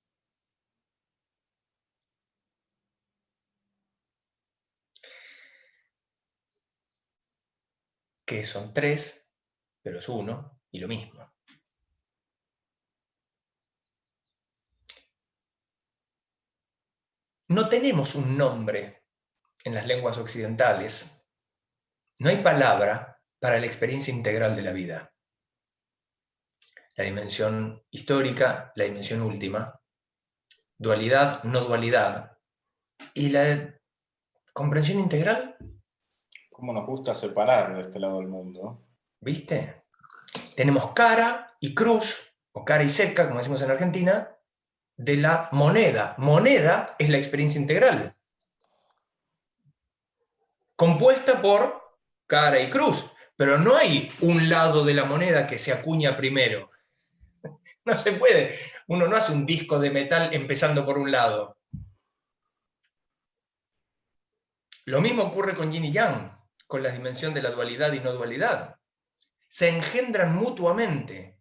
Que son tres, pero es uno y lo mismo. No tenemos un nombre en las lenguas occidentales. No hay palabra para la experiencia integral de la vida. La dimensión histórica, la dimensión última, dualidad, no dualidad. ¿Y la comprensión integral? ¿Cómo nos gusta separar de este lado del mundo? ¿Viste? Tenemos cara y cruz, o cara y seca, como decimos en Argentina, de la moneda. Moneda es la experiencia integral, compuesta por cara y cruz, pero no hay un lado de la moneda que se acuña primero. No se puede. Uno no hace un disco de metal empezando por un lado. Lo mismo ocurre con yin y yang, con la dimensión de la dualidad y no dualidad. Se engendran mutuamente.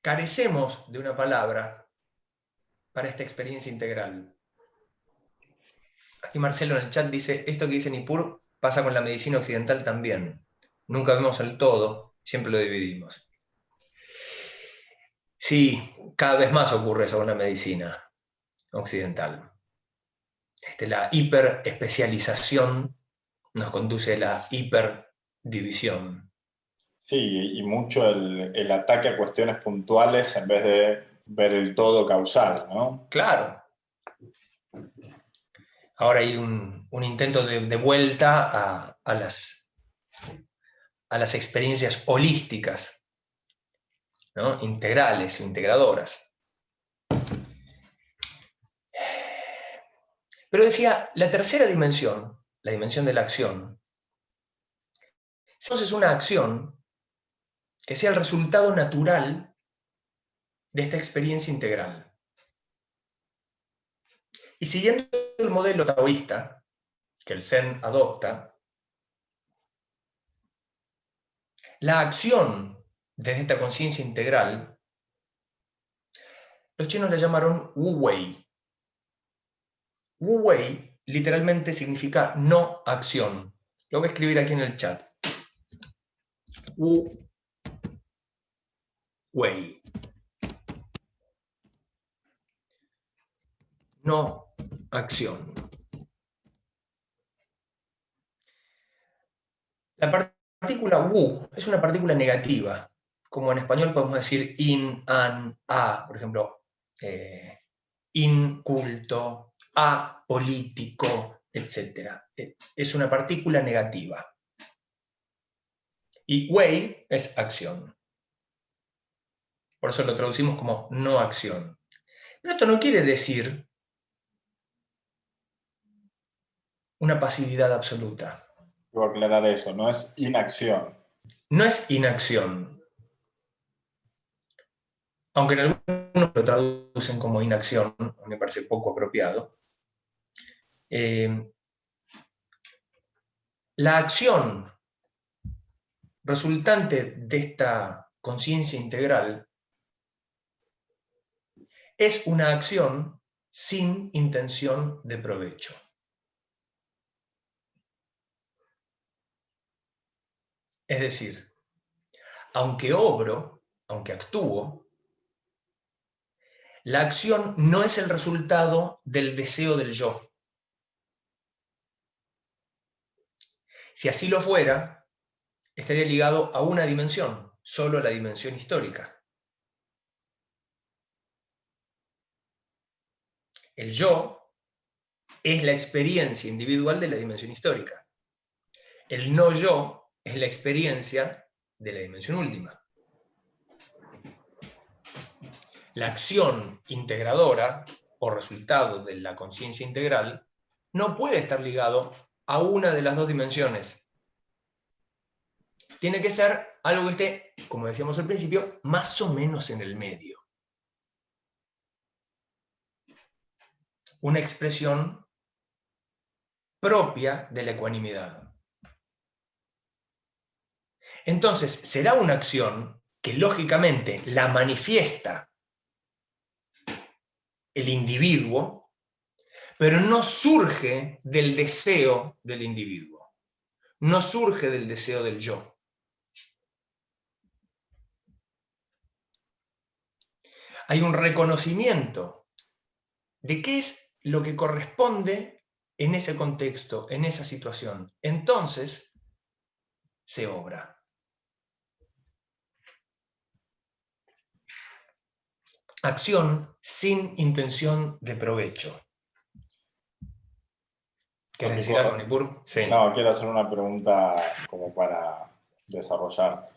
carecemos de una palabra para esta experiencia integral. Aquí Marcelo en el chat dice, esto que dice Nippur pasa con la medicina occidental también. Nunca vemos el todo, siempre lo dividimos. Sí, cada vez más ocurre eso con la medicina occidental. La hiperespecialización nos conduce a la hiperdivisión. Sí, y mucho el ataque a cuestiones puntuales en vez de ver el todo causal, ¿no? Claro. Ahora hay un intento de vuelta a las experiencias holísticas, ¿no? Integrales, integradoras. Pero decía, la tercera dimensión, la dimensión de la acción, entonces una acción que sea el resultado natural de esta experiencia integral. Y siguiendo el modelo taoísta que el Zen adopta, la acción desde esta conciencia integral, los chinos la llamaron Wu Wei. Wu Wei literalmente significa no acción. Lo voy a escribir aquí en el chat. Wu Wei. No acción. La partícula Wu es una partícula negativa, como en español podemos decir in, an, a, por ejemplo, inculto, apolítico, etc. Es una partícula negativa. Y Wei es acción. Por eso lo traducimos como no acción. Pero esto no quiere decir una pasividad absoluta. Voy a aclarar eso, no es inacción. No es inacción. Aunque en algunos lo traducen como inacción, me parece poco apropiado. La acción resultante de esta conciencia integral es una acción sin intención de provecho. Es decir, aunque obro, aunque actúo, la acción no es el resultado del deseo del yo. Si así lo fuera, estaría ligado a una dimensión, solo la dimensión histórica. El yo es la experiencia individual de la dimensión histórica. El no yo es la experiencia de la dimensión última. La acción integradora o resultado de la conciencia integral no puede estar ligado a una de las dos dimensiones. Tiene que ser algo que esté, como decíamos al principio, más o menos en el medio. Una expresión propia de la ecuanimidad. Entonces, será una acción que lógicamente la manifiesta el individuo, pero no surge del deseo del individuo, no surge del deseo del yo. Hay un reconocimiento de qué es lo que corresponde en ese contexto, en esa situación. Entonces, se obra. Acción sin intención de provecho. ¿Quieres decir algo, Nippur? Sí. No, quiero hacer una pregunta como para desarrollar.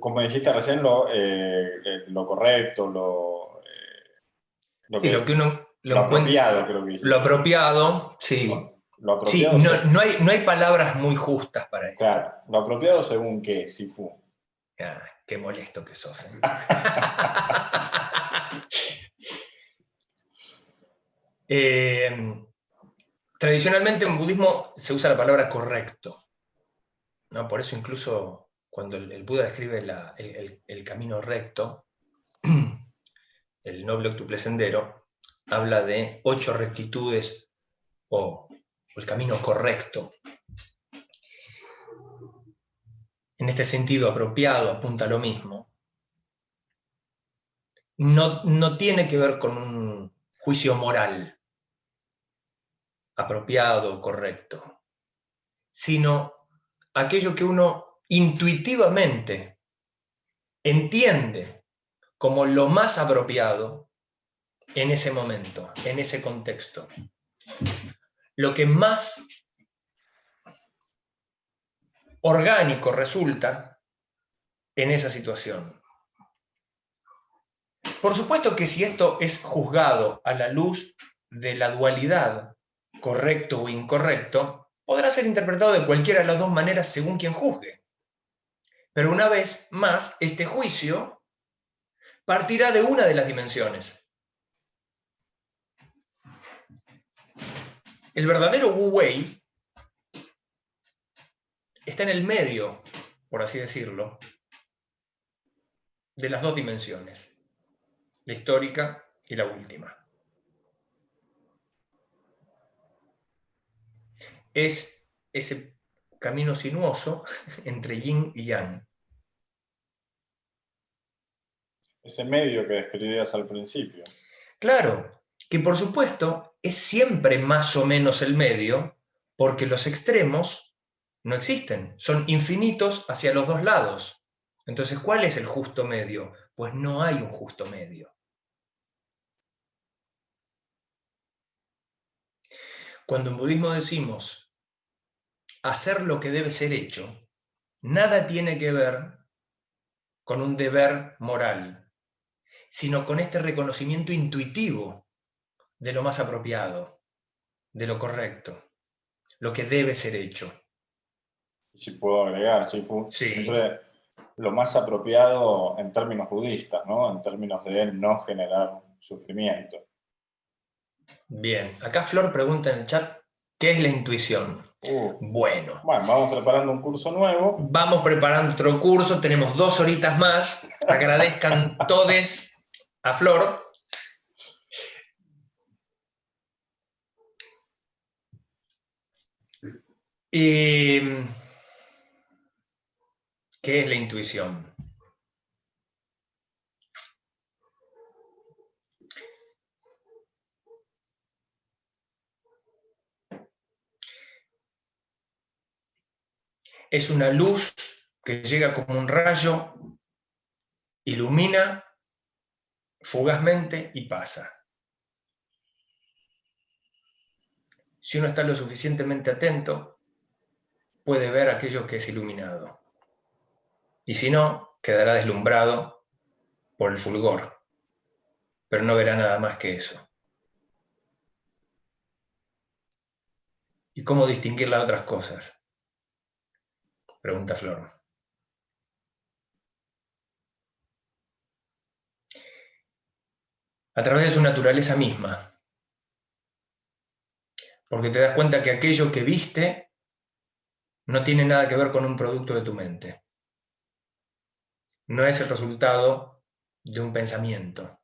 Como dijiste recién, lo correcto, lo apropiado, creo que dijiste. Lo apropiado, sí. Lo apropiado sí, no hay palabras muy justas para esto. Claro, lo apropiado según qué, Sifu. Qué molesto que sos. Tradicionalmente en budismo se usa la palabra correcto, ¿no? Por eso incluso cuando el Buda describe el camino recto, el noble octuple sendero, habla de 8 rectitudes o el camino correcto. En este sentido apropiado, apunta a lo mismo. No tiene que ver con un juicio moral apropiado o correcto, sino aquello que uno intuitivamente entiende como lo más apropiado en ese momento, en ese contexto. Lo que más orgánico resulta en esa situación. Por supuesto que si esto es juzgado a la luz de la dualidad, correcto o incorrecto, podrá ser interpretado de cualquiera de las dos maneras según quien juzgue. Pero una vez más, este juicio partirá de una de las dimensiones. El verdadero Wu Wei está en el medio, por así decirlo, de las dos dimensiones, la histórica y la última. Es ese camino sinuoso entre yin y yang. Ese medio que describías al principio. Claro, que por supuesto es siempre más o menos el medio, porque los extremos no existen, son infinitos hacia los dos lados. Entonces, ¿cuál es el justo medio? Pues no hay un justo medio. Cuando en budismo decimos hacer lo que debe ser hecho, nada tiene que ver con un deber moral, sino con este reconocimiento intuitivo de lo más apropiado, de lo correcto, lo que debe ser hecho. Si puedo agregar, Sí. Siempre lo más apropiado en términos budistas, ¿no? En términos de no generar sufrimiento. Bien, acá Flor pregunta en el chat, ¿qué es la intuición? Bueno, vamos preparando un curso nuevo. Vamos preparando otro curso, tenemos 2 horitas más. Agradezcan todos a Flor. ¿Qué es la intuición? Es una luz que llega como un rayo, ilumina fugazmente y pasa. Si uno está lo suficientemente atento, puede ver aquello que es iluminado. Y si no, quedará deslumbrado por el fulgor, pero no verá nada más que eso. ¿Y cómo distinguir las otras cosas? Pregunta Flor. A través de su naturaleza misma. Porque te das cuenta que aquello que viste no tiene nada que ver con un producto de tu mente. No es el resultado de un pensamiento.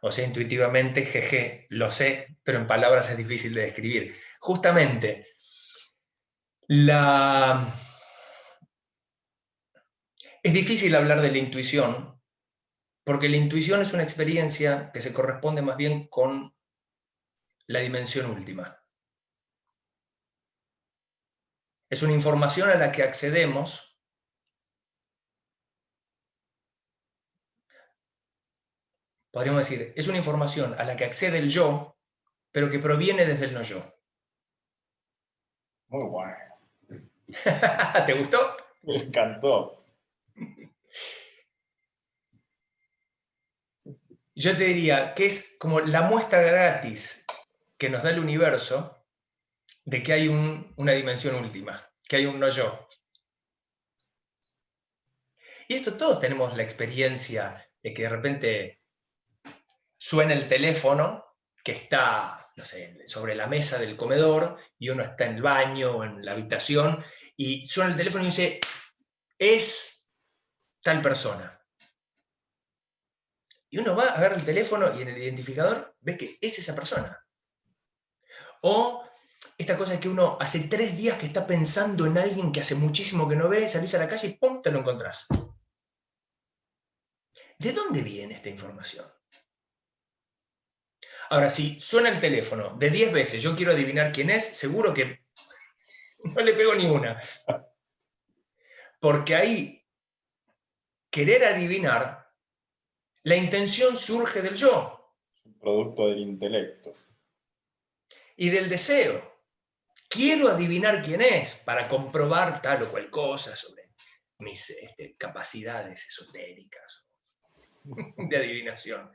O sea, intuitivamente, jeje, lo sé, pero en palabras es difícil de describir. Justamente, es difícil hablar de la intuición, porque la intuición es una experiencia que se corresponde más bien con la dimensión última. Es una información a la que accedemos podríamos decir, es una información a la que accede el yo, pero que proviene desde el no yo. Muy bueno. ¿Te gustó? Me encantó. Yo te diría que es como la muestra gratis que nos da el universo de que hay una dimensión última, que hay un no yo. Y esto todos tenemos la experiencia de que de repente suena el teléfono que está no sé, sobre la mesa del comedor, y uno está en el baño o en la habitación, y suena el teléfono y dice, es tal persona. Y uno va, agarra el teléfono y en el identificador ve que es esa persona. O esta cosa es que uno hace 3 días que está pensando en alguien que hace muchísimo que no ve, salís a la calle y ¡pum!, te lo encontrás. ¿De dónde viene esta información? Ahora, si suena el teléfono de 10 veces, yo quiero adivinar quién es, seguro que no le pego ni una. Porque ahí, querer adivinar, la intención surge del yo. Producto del intelecto. Y del deseo. Quiero adivinar quién es para comprobar tal o cual cosa sobre mis capacidades esotéricas de adivinación.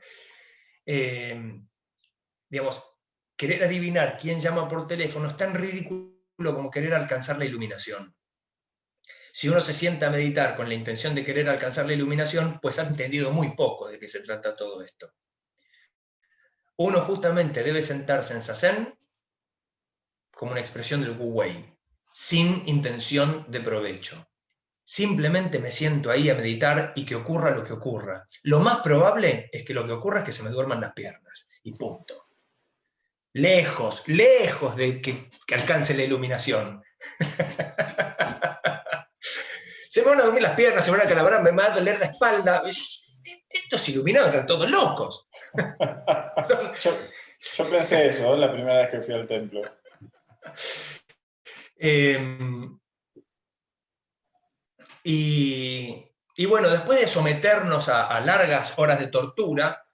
Digamos, querer adivinar quién llama por teléfono es tan ridículo como querer alcanzar la iluminación. Si uno se sienta a meditar con la intención de querer alcanzar la iluminación, pues ha entendido muy poco de qué se trata todo esto. Uno justamente debe sentarse en Zazen como una expresión del Wu Wei, sin intención de provecho. Simplemente me siento ahí a meditar y que ocurra lo que ocurra. Lo más probable es que lo que ocurra es que se me duerman las piernas. Y punto. Lejos, lejos de que alcance la iluminación. Se me van a dormir las piernas, se me van a calabrar, me va a doler la espalda. Estos iluminados están todos locos. Yo pensé eso la primera vez que fui al templo. Y bueno, después de someternos a largas horas de tortura,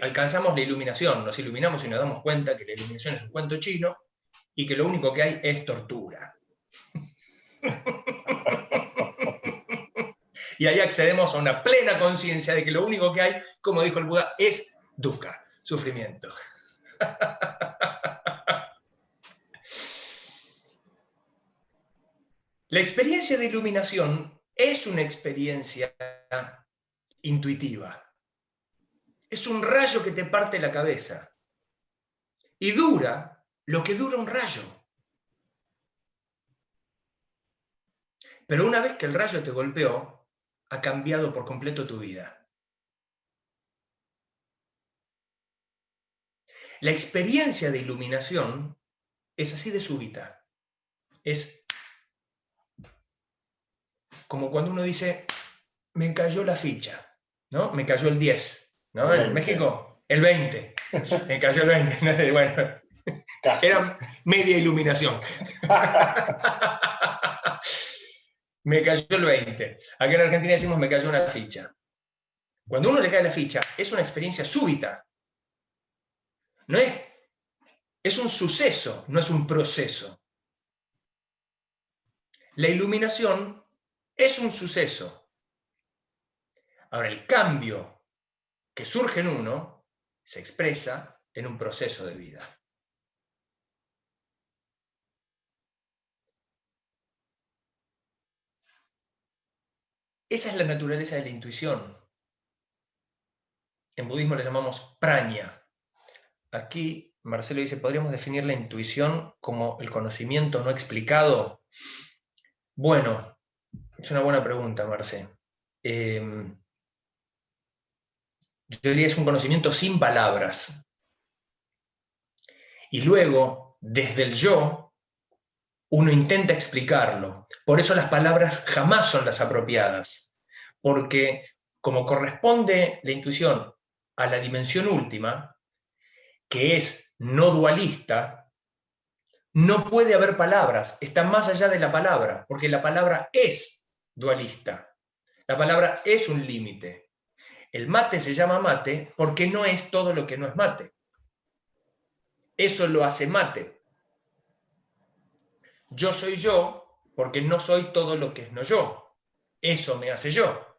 alcanzamos la iluminación, nos iluminamos y nos damos cuenta que la iluminación es un cuento chino y que lo único que hay es tortura. Y ahí accedemos a una plena conciencia de que lo único que hay, como dijo el Buda, es dukkha, sufrimiento. La experiencia de iluminación es una experiencia intuitiva. Es un rayo que te parte la cabeza. Y dura lo que dura un rayo. Pero una vez que el rayo te golpeó, ha cambiado por completo tu vida. La experiencia de iluminación es así de súbita. Es como cuando uno dice, me cayó la ficha, ¿no? Me cayó el 10, ¿no? En México, el 20. Me cayó el 20. Bueno, Casi. era media iluminación. Me cayó el 20. Aquí en Argentina decimos, me cayó una ficha. Cuando uno le cae la ficha, es una experiencia súbita. No es un suceso, no es un proceso. La iluminación es un suceso. Ahora, el cambio que surge en uno se expresa en un proceso de vida. Esa es la naturaleza de la intuición. En budismo le llamamos praña. Aquí Marcelo dice, ¿podríamos definir la intuición como el conocimiento no explicado? Bueno, es una buena pregunta, Marce. Yo diría que es un conocimiento sin palabras. Y luego, desde el yo, uno intenta explicarlo. Por eso las palabras jamás son las apropiadas. Porque como corresponde la intuición a la dimensión última, que es no dualista, no puede haber palabras, está más allá de la palabra, porque la palabra es dualista. La palabra es un límite. El mate se llama mate porque no es todo lo que no es mate. Eso lo hace mate. Yo soy yo porque no soy todo lo que es no yo. Eso me hace yo.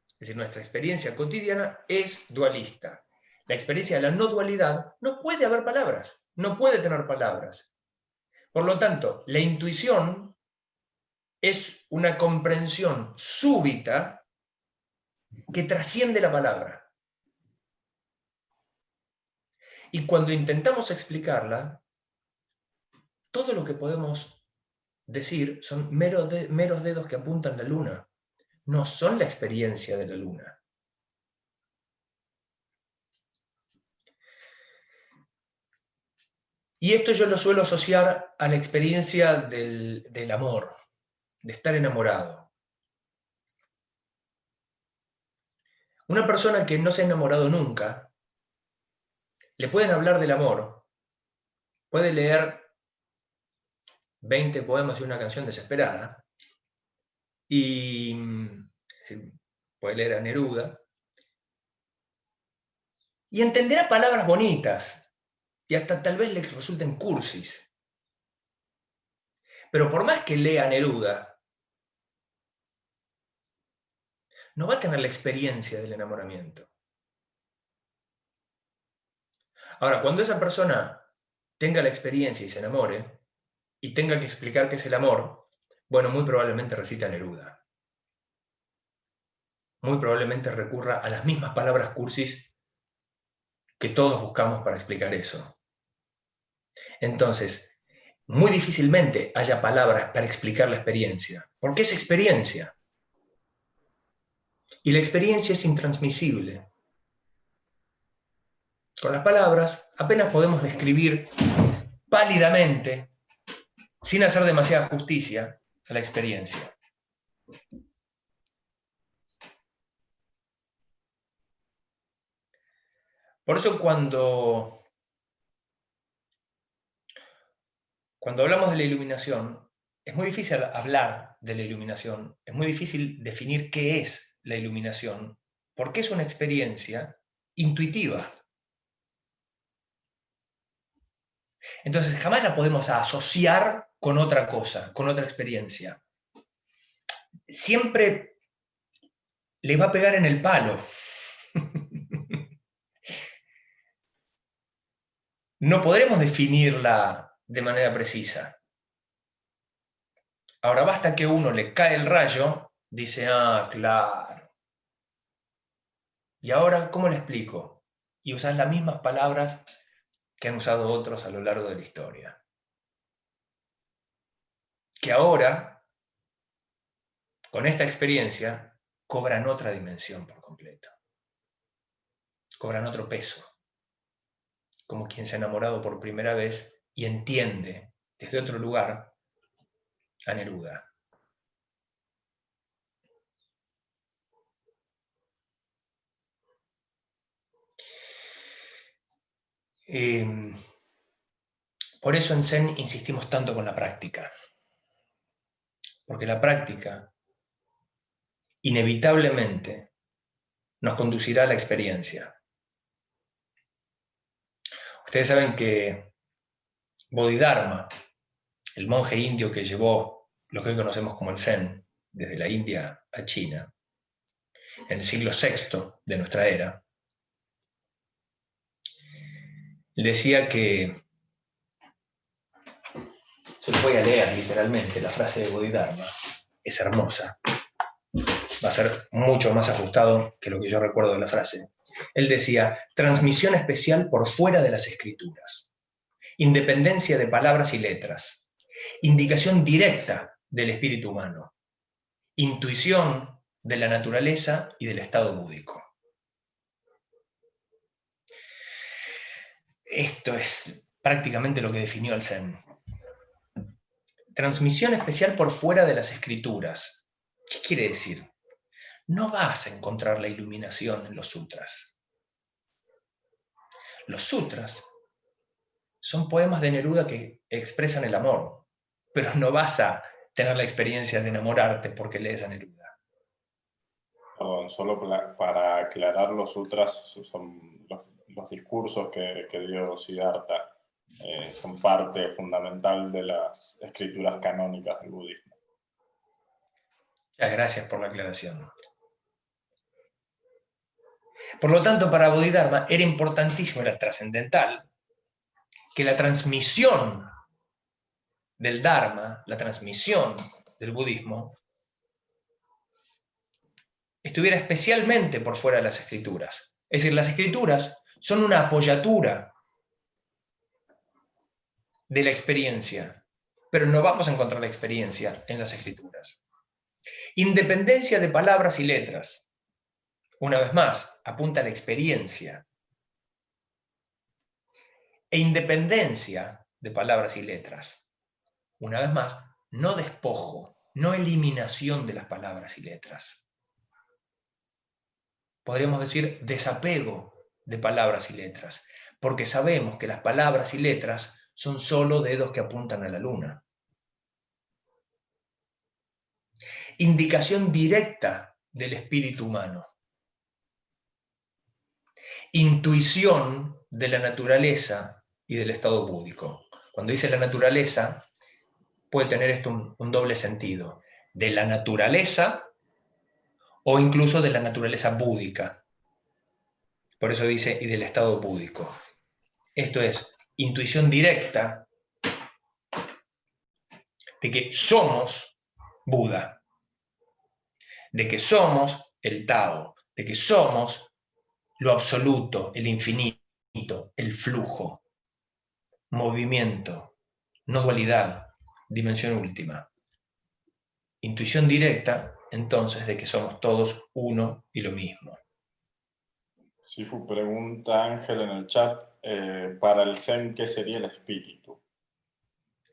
Es decir, nuestra experiencia cotidiana es dualista. La experiencia de la no dualidad no puede haber palabras, no puede tener palabras. Por lo tanto, la intuición es una comprensión súbita que trasciende la palabra. Y cuando intentamos explicarla, todo lo que podemos decir son meros dedos que apuntan la luna. No son la experiencia de la luna. Y esto yo lo suelo asociar a la experiencia del amor, de estar enamorado. Una persona que no se ha enamorado nunca, le pueden hablar del amor, puede leer 20 poemas y una canción desesperada, y puede leer a Neruda, y entenderá palabras bonitas, y hasta tal vez le resulten cursis. Pero por más que lea a Neruda, no va a tener la experiencia del enamoramiento. Ahora, cuando esa persona tenga la experiencia y se enamore, y tenga que explicar qué es el amor, bueno, muy probablemente recita a Neruda. Muy probablemente recurra a las mismas palabras cursis que todos buscamos para explicar eso. Entonces, muy difícilmente haya palabras para explicar la experiencia, porque es experiencia. Y la experiencia es intransmisible. Con las palabras apenas podemos describir pálidamente, sin hacer demasiada justicia, a la experiencia. Por eso cuando hablamos de la iluminación, es muy difícil hablar de la iluminación, es muy difícil definir qué es la iluminación, porque es una experiencia intuitiva. Entonces jamás la podemos asociar con otra cosa, con otra experiencia. Siempre le va a pegar en el palo. No podremos definirla de manera precisa. Ahora basta que uno le cae el rayo, dice, ah, claro. Y ahora, ¿cómo le explico? Y usas las mismas palabras que han usado otros a lo largo de la historia. Que ahora, con esta experiencia, cobran otra dimensión por completo. Cobran otro peso. Como quien se ha enamorado por primera vez y entiende desde otro lugar a Neruda. Por eso en Zen insistimos tanto con la práctica. Porque la práctica inevitablemente nos conducirá a la experiencia. Ustedes saben que Bodhidharma, el monje indio que llevó lo que hoy conocemos como el Zen, desde la India a China, en el siglo VI de nuestra era, decía que, se lo voy a leer literalmente, la frase de Bodhidharma, es hermosa, va a ser mucho más ajustado que lo que yo recuerdo de la frase. Él decía, transmisión especial por fuera de las escrituras, independencia de palabras y letras, indicación directa del espíritu humano, intuición de la naturaleza y del estado búdico. Esto es prácticamente lo que definió el Zen. Transmisión especial por fuera de las escrituras. ¿Qué quiere decir? No vas a encontrar la iluminación en los sutras. Los sutras son poemas de Neruda que expresan el amor, pero no vas a tener la experiencia de enamorarte porque lees a Neruda. Perdón, solo para aclarar, los sutras son los discursos que dio Siddhartha. Son parte fundamental de las escrituras canónicas del budismo. Muchas gracias por la aclaración. Por lo tanto, para Bodhidharma era importantísimo, era trascendental, que la transmisión del Dharma, la transmisión del budismo, estuviera especialmente por fuera de las escrituras. Es decir, las escrituras son una apoyatura de la experiencia, pero no vamos a encontrar la experiencia en las Escrituras. Independencia de palabras y letras. Una vez más, apunta a la experiencia. E independencia de palabras y letras. Una vez más, no despojo, no eliminación de las palabras y letras. Podríamos decir desapego de palabras y letras, porque sabemos que las palabras y letras son solo dedos que apuntan a la luna. Indicación directa del espíritu humano. Intuición de la naturaleza y del estado búdico. Cuando dice la naturaleza, puede tener esto un doble sentido. De la naturaleza o incluso de la naturaleza búdica. Por eso dice, y del estado búdico. Esto es intuición directa de que somos Buda, de que somos el Tao, de que somos lo absoluto, el infinito, el flujo, movimiento, no dualidad, dimensión última. Intuición directa, entonces, de que somos todos uno y lo mismo. Sifu pregunta Ángel en el chat, para el Zen, ¿qué sería el espíritu?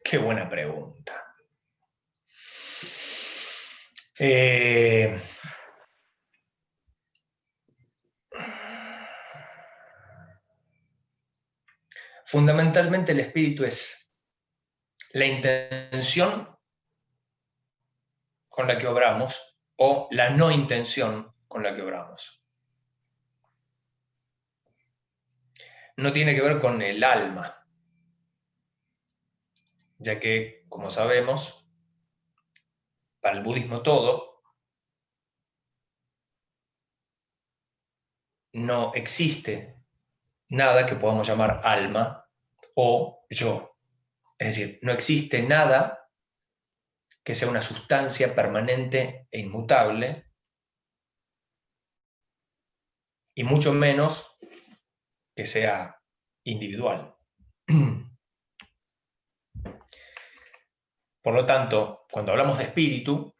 Qué buena pregunta. Fundamentalmente el espíritu es la intención con la que obramos o la no intención con la que obramos. No tiene que ver con el alma, ya que, como sabemos, para el budismo todo, no existe nada que podamos llamar alma o yo. Es decir, no existe nada que sea una sustancia permanente e inmutable, y mucho menos que sea individual. Por lo tanto, cuando hablamos de espíritu,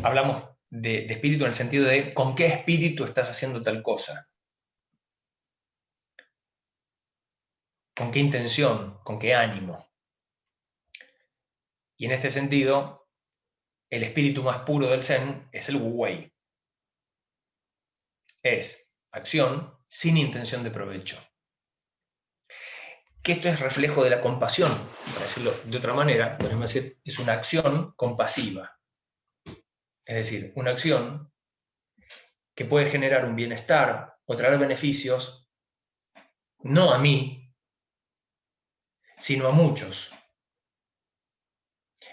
hablamos de espíritu en el sentido de con qué espíritu estás haciendo tal cosa. ¿Con qué intención? ¿Con qué ánimo? Y en este sentido, el espíritu más puro del Zen es el Wu Wei. Es acción sin intención de provecho. Que esto es reflejo de la compasión, para decirlo de otra manera, podemos decir, es una acción compasiva. Es decir, una acción que puede generar un bienestar o traer beneficios, no a mí, sino a muchos.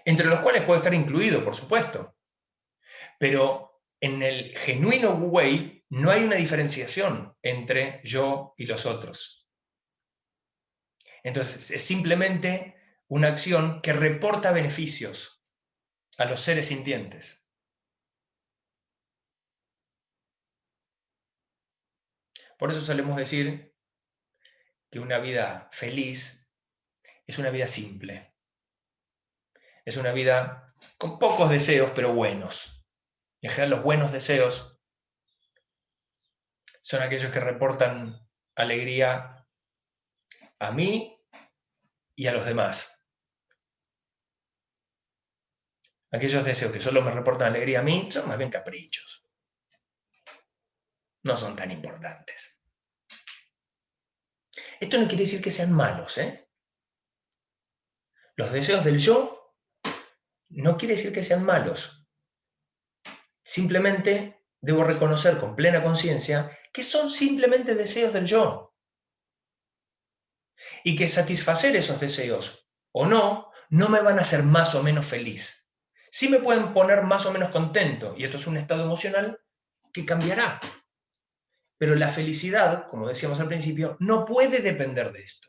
Entre los cuales puede estar incluido, por supuesto. Pero en el genuino Wu Wei no hay una diferenciación entre yo y los otros. Entonces, es simplemente una acción que reporta beneficios a los seres sintientes. Por eso solemos decir que una vida feliz es una vida simple. Es una vida con pocos deseos, pero buenos. En general, los buenos deseos son aquellos que reportan alegría a mí y a los demás. Aquellos deseos que solo me reportan alegría a mí son más bien caprichos. No son tan importantes. Esto no quiere decir que sean malos, ¿eh? Los deseos del yo no quiere decir que sean malos. Simplemente debo reconocer con plena conciencia que son simplemente deseos del yo. Y que satisfacer esos deseos o no me van a hacer más o menos feliz. Sí me pueden poner más o menos contento, y esto es un estado emocional que cambiará. Pero la felicidad, como decíamos al principio, no puede depender de esto.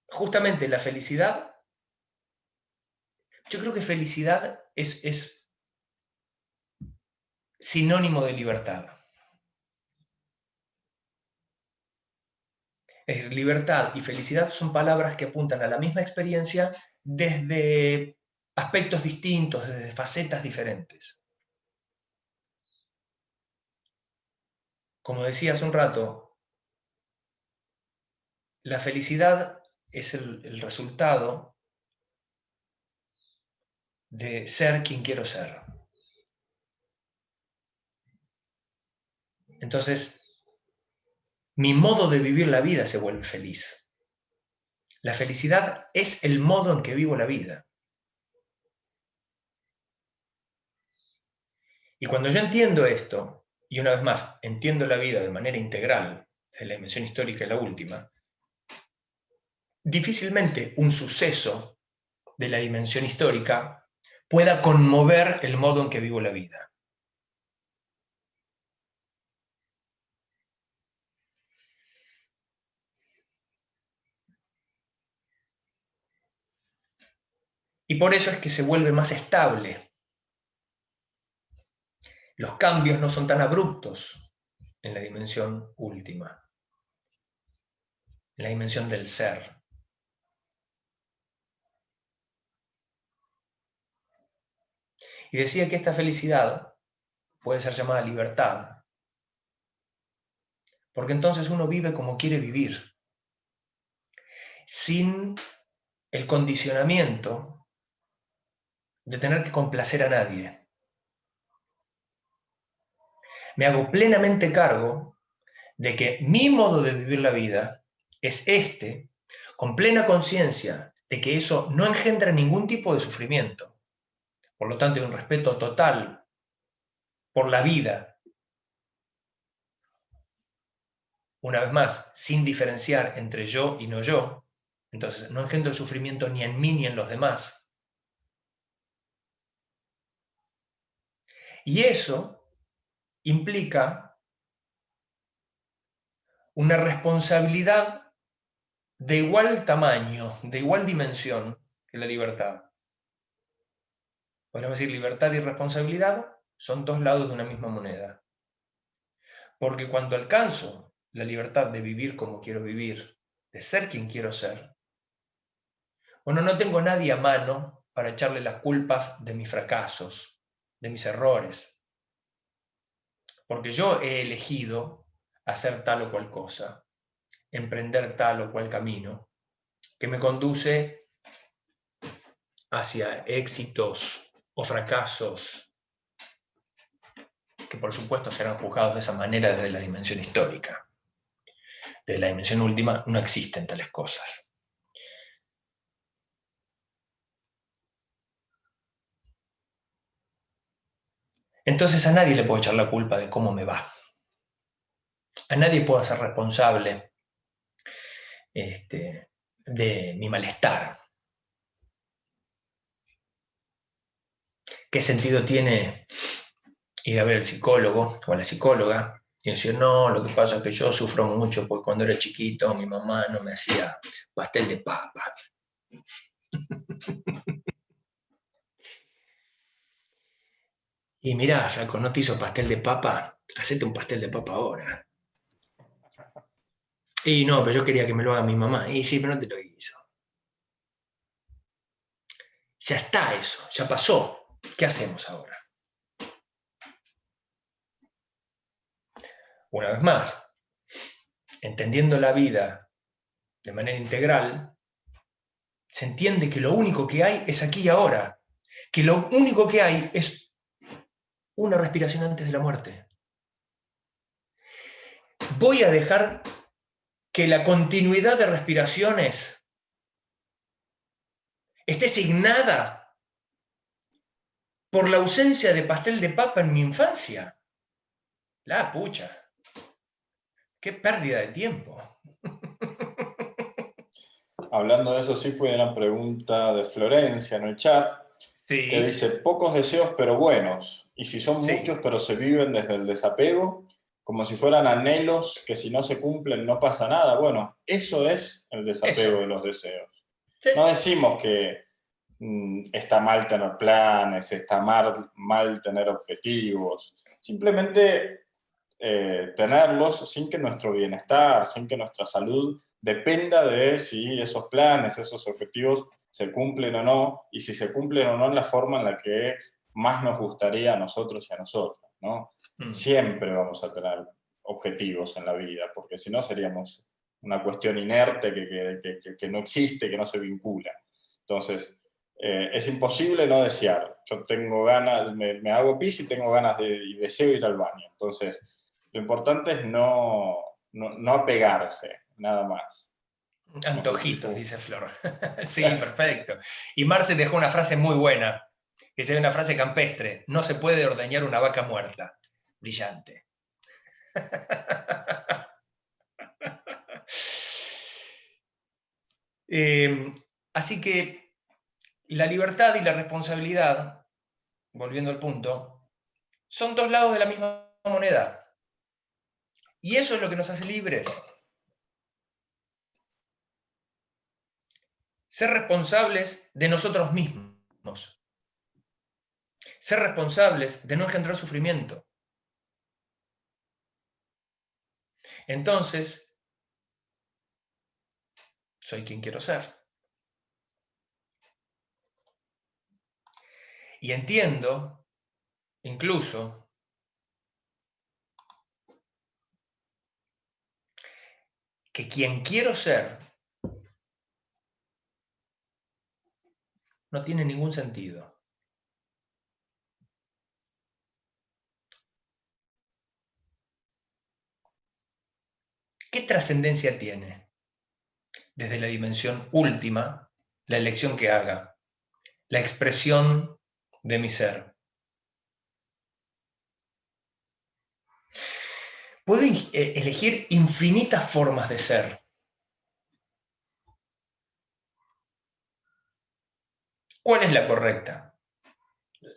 Justamente la felicidad, yo creo que felicidad es sinónimo de libertad. Es decir, libertad y felicidad son palabras que apuntan a la misma experiencia desde aspectos distintos, desde facetas diferentes. Como decía hace un rato, la felicidad es el resultado de ser quien quiero ser. Entonces, mi modo de vivir la vida se vuelve feliz. La felicidad es el modo en que vivo la vida. Y cuando yo entiendo esto, y una vez más, entiendo la vida de manera integral, desde la dimensión histórica y la última, difícilmente un suceso de la dimensión histórica pueda conmover el modo en que vivo la vida. Y por eso es que se vuelve más estable. Los cambios no son tan abruptos en la dimensión última, en la dimensión del ser. Y decía que esta felicidad puede ser llamada libertad, porque entonces uno vive como quiere vivir, sin el condicionamiento de tener que complacer a nadie. Me hago plenamente cargo de que mi modo de vivir la vida es este, con plena conciencia de que eso no engendra ningún tipo de sufrimiento. Por lo tanto, hay un respeto total por la vida. Una vez más, sin diferenciar entre yo y no yo, entonces no engendro el sufrimiento ni en mí ni en los demás. Y eso implica una responsabilidad de igual tamaño, de igual dimensión que la libertad. Podríamos decir, libertad y responsabilidad son dos lados de una misma moneda. Porque cuando alcanzo la libertad de vivir como quiero vivir, de ser quien quiero ser, bueno, no tengo nadie a mano para echarle las culpas de mis fracasos, de mis errores. Porque yo he elegido hacer tal o cual cosa, emprender tal o cual camino, que me conduce hacia éxitos o fracasos, que por supuesto serán juzgados de esa manera desde la dimensión histórica. Desde la dimensión última no existen tales cosas. Entonces a nadie le puedo echar la culpa de cómo me va. A nadie puedo hacer responsable de mi malestar. ¿Qué sentido tiene ir a ver al psicólogo o a la psicóloga y decir, no, lo que pasa es que yo sufro mucho porque cuando era chiquito mi mamá no me hacía pastel de papa? Y mirá, flaco, no te hizo pastel de papa, hacete un pastel de papa ahora. Y no, pero yo quería que me lo haga mi mamá. Y sí, pero no te lo hizo. Ya está eso, ya pasó. ¿Qué hacemos ahora? Una vez más, entendiendo la vida de manera integral, se entiende que lo único que hay es aquí y ahora. Que lo único que hay es una respiración antes de la muerte. Voy a dejar que la continuidad de respiraciones esté signada por la ausencia de pastel de papa en mi infancia. La pucha. Qué pérdida de tiempo. Hablando de eso, sí fue una pregunta de Florencia en el chat, Sí. que dice, pocos deseos pero buenos, y si son Sí. muchos pero se viven desde el desapego, como si fueran anhelos que si no se cumplen no pasa nada. Bueno, eso es el desapego de los deseos. Sí. No decimos que está mal tener planes, está mal tener objetivos. simplemente tenerlos sin que nuestro bienestar, sin que nuestra salud dependa de si esos planes, esos objetivos se cumplen o no, y si se cumplen o no en la forma en la que más nos gustaría a nosotros y a nosotros, ¿no? Siempre vamos a tener objetivos en la vida, porque si no seríamos una cuestión inerte que no existe, que no se vincula. Entonces, es imposible no desear. Yo tengo ganas, me hago pis y tengo ganas y deseo ir al baño. Entonces, lo importante es no apegarse, nada más. Antojitos, no sé si dice Flor. Sí, perfecto. Y Marce dejó una frase muy buena, que es una frase campestre: no se puede ordeñar una vaca muerta. Brillante. Así que la libertad y la responsabilidad, volviendo al punto, son dos lados de la misma moneda. Y eso es lo que nos hace libres. Ser responsables de nosotros mismos. Ser responsables de no engendrar sufrimiento. Entonces, soy quien quiero ser. Y entiendo, incluso, que quien quiero ser no tiene ningún sentido. ¿Qué trascendencia tiene? Desde la dimensión última, la elección que haga, la expresión de mi ser. Puedo elegir infinitas formas de ser. ¿Cuál es la correcta?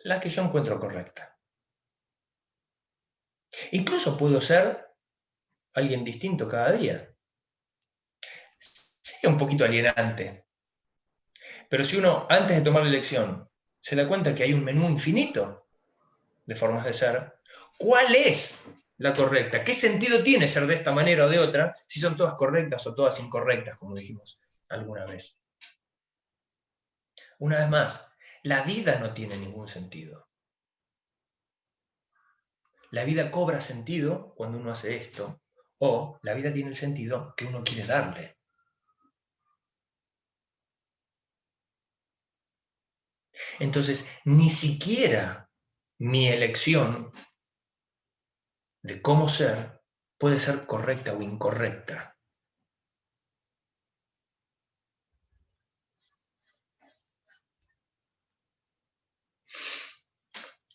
La que yo encuentro correcta. Incluso puedo ser alguien distinto cada día. Sería un poquito alienante. Pero si uno, antes de tomar la elección, se da cuenta que hay un menú infinito de formas de ser, ¿cuál es la correcta? ¿Qué sentido tiene ser de esta manera o de otra si son todas correctas o todas incorrectas, como dijimos alguna vez? Una vez más, la vida no tiene ningún sentido. La vida cobra sentido cuando uno hace esto, o la vida tiene el sentido que uno quiere darle. Entonces, ni siquiera mi elección de cómo ser puede ser correcta o incorrecta.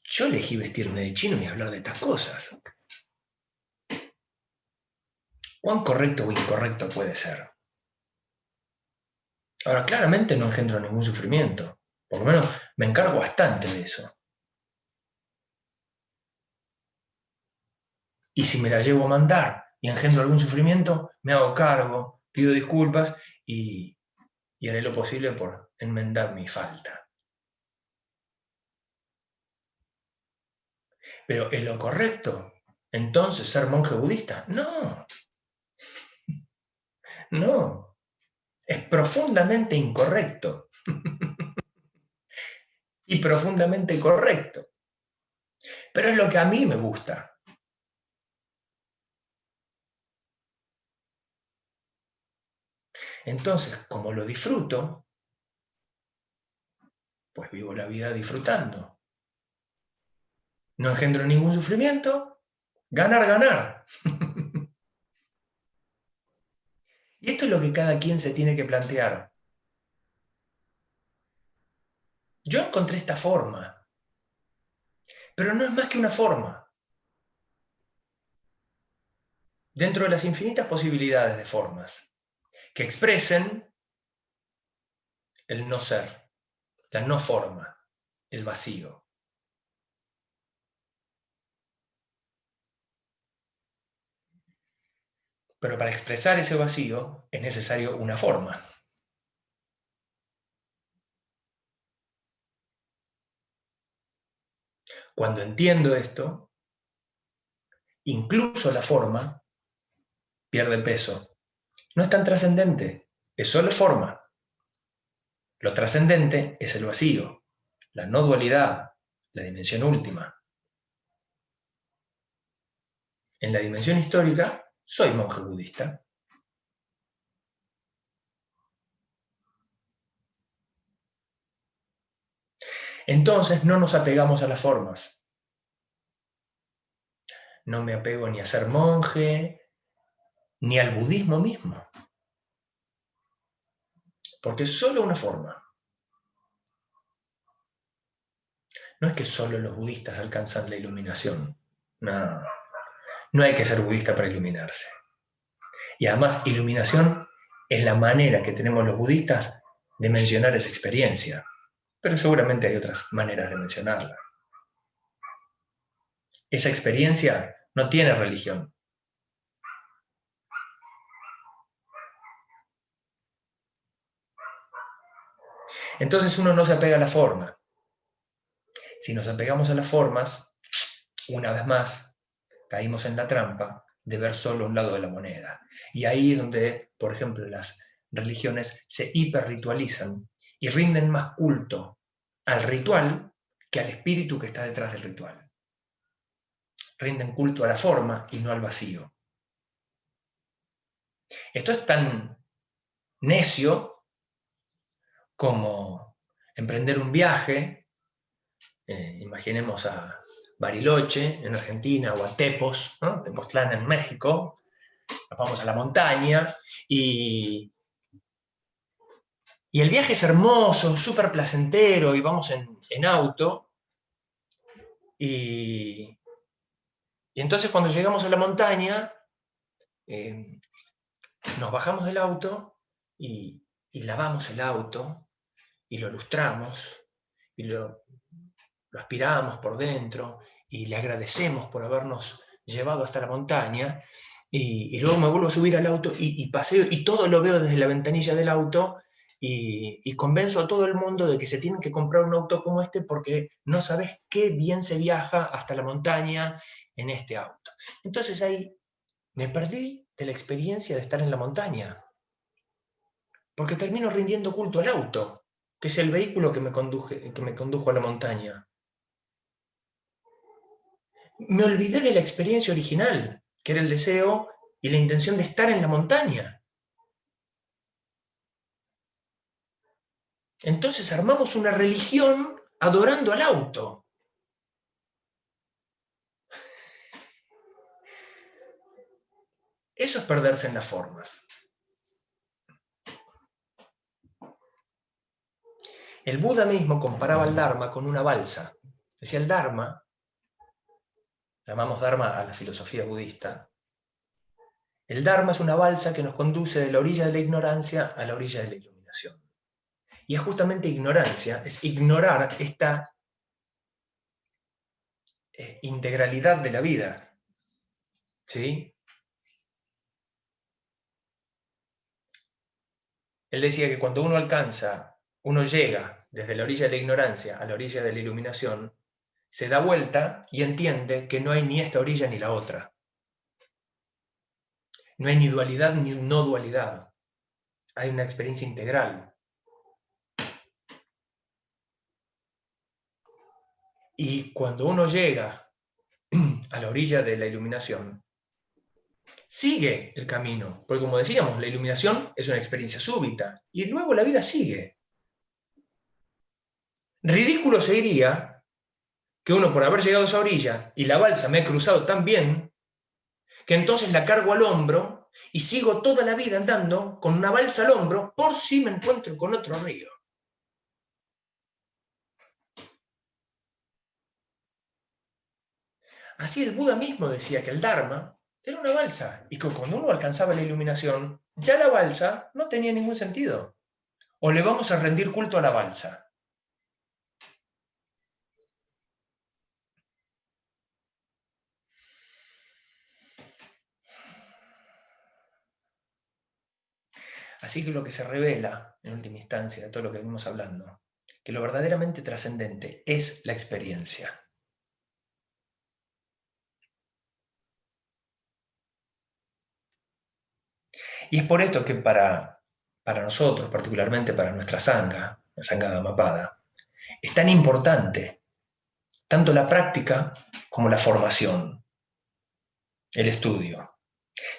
Yo elegí vestirme de chino y hablar de estas cosas. ¿Cuán correcto o incorrecto puede ser? Ahora, claramente no engendro ningún sufrimiento. Por lo menos me encargo bastante de eso. Y si me la llevo a mandar y engendro algún sufrimiento, me hago cargo, pido disculpas y haré lo posible por enmendar mi falta. Pero ¿es lo correcto entonces ser monje budista? No. No. Es profundamente incorrecto. Y profundamente correcto. Pero es lo que a mí me gusta. Entonces, como lo disfruto, pues vivo la vida disfrutando. No engendro ningún sufrimiento. Ganar, ganar. Y esto es lo que cada quien se tiene que plantear. Yo encontré esta forma, pero no es más que una forma. Dentro de las infinitas posibilidades de formas que expresen el no ser, la no forma, el vacío. Pero para expresar ese vacío es necesario una forma. Cuando entiendo esto, incluso la forma, pierde peso. No es tan trascendente, es solo forma. Lo trascendente es el vacío, la no dualidad, la dimensión última. En la dimensión histórica, soy monje budista. Entonces no nos apegamos a las formas. No me apego ni a ser monje, ni al budismo mismo. Porque es solo una forma. No es que solo los budistas alcanzan la iluminación. No, no hay que ser budista para iluminarse. Y además, iluminación es la manera que tenemos los budistas de mencionar esa experiencia. Pero seguramente hay otras maneras de mencionarla. Esa experiencia no tiene religión. Entonces uno no se apega a la forma. Si nos apegamos a las formas, una vez más, caímos en la trampa de ver solo un lado de la moneda. Y ahí es donde, por ejemplo, las religiones se hiperritualizan y rinden más culto al ritual que al espíritu que está detrás del ritual. Rinden culto a la forma y no al vacío. Esto es tan necio como emprender un viaje, imaginemos a Bariloche en Argentina o a Tepos, ¿no? Tepoztlán en México, nos vamos a la montaña y el viaje es hermoso, súper placentero y vamos en auto y entonces cuando llegamos a la montaña nos bajamos del auto y lavamos el auto y lo lustramos y lo aspiramos por dentro y le agradecemos por habernos llevado hasta la montaña y luego me vuelvo a subir al auto y paseo y todo lo veo desde la ventanilla del auto y convenzo a todo el mundo de que se tienen que comprar un auto como este porque no sabes qué bien se viaja hasta la montaña en este auto. Entonces ahí me perdí de la experiencia de estar en la montaña porque termino rindiendo culto al auto, que es el vehículo que me condujo a la montaña. Me olvidé de la experiencia original, que era el deseo y la intención de estar en la montaña. Entonces armamos una religión adorando al auto. Eso es perderse en las formas. El Buda mismo comparaba el Dharma con una balsa. Decía el Dharma, llamamos Dharma a la filosofía budista, el Dharma es una balsa que nos conduce de la orilla de la ignorancia a la orilla de la iluminación. Y es justamente ignorancia, es ignorar esta integralidad de la vida. ¿Sí? Él decía que cuando uno llega desde la orilla de la ignorancia a la orilla de la iluminación, se da vuelta y entiende que no hay ni esta orilla ni la otra. No hay ni dualidad ni no dualidad. Hay una experiencia integral. Y cuando uno llega a la orilla de la iluminación, sigue el camino, porque como decíamos, la iluminación es una experiencia súbita y luego la vida sigue. Ridículo sería que uno por haber llegado a esa orilla y la balsa me he cruzado tan bien, que entonces la cargo al hombro y sigo toda la vida andando con una balsa al hombro por si me encuentro con otro río. Así el Buda mismo decía que el Dharma era una balsa y que cuando uno alcanzaba la iluminación, ya la balsa no tenía ningún sentido. O le vamos a rendir culto a la balsa. Así que lo que se revela, en última instancia, de todo lo que venimos hablando, que lo verdaderamente trascendente es la experiencia. Y es por esto que para nosotros, particularmente para nuestra sangha, la Sangha Dhammapada, es tan importante tanto la práctica como la formación, el estudio.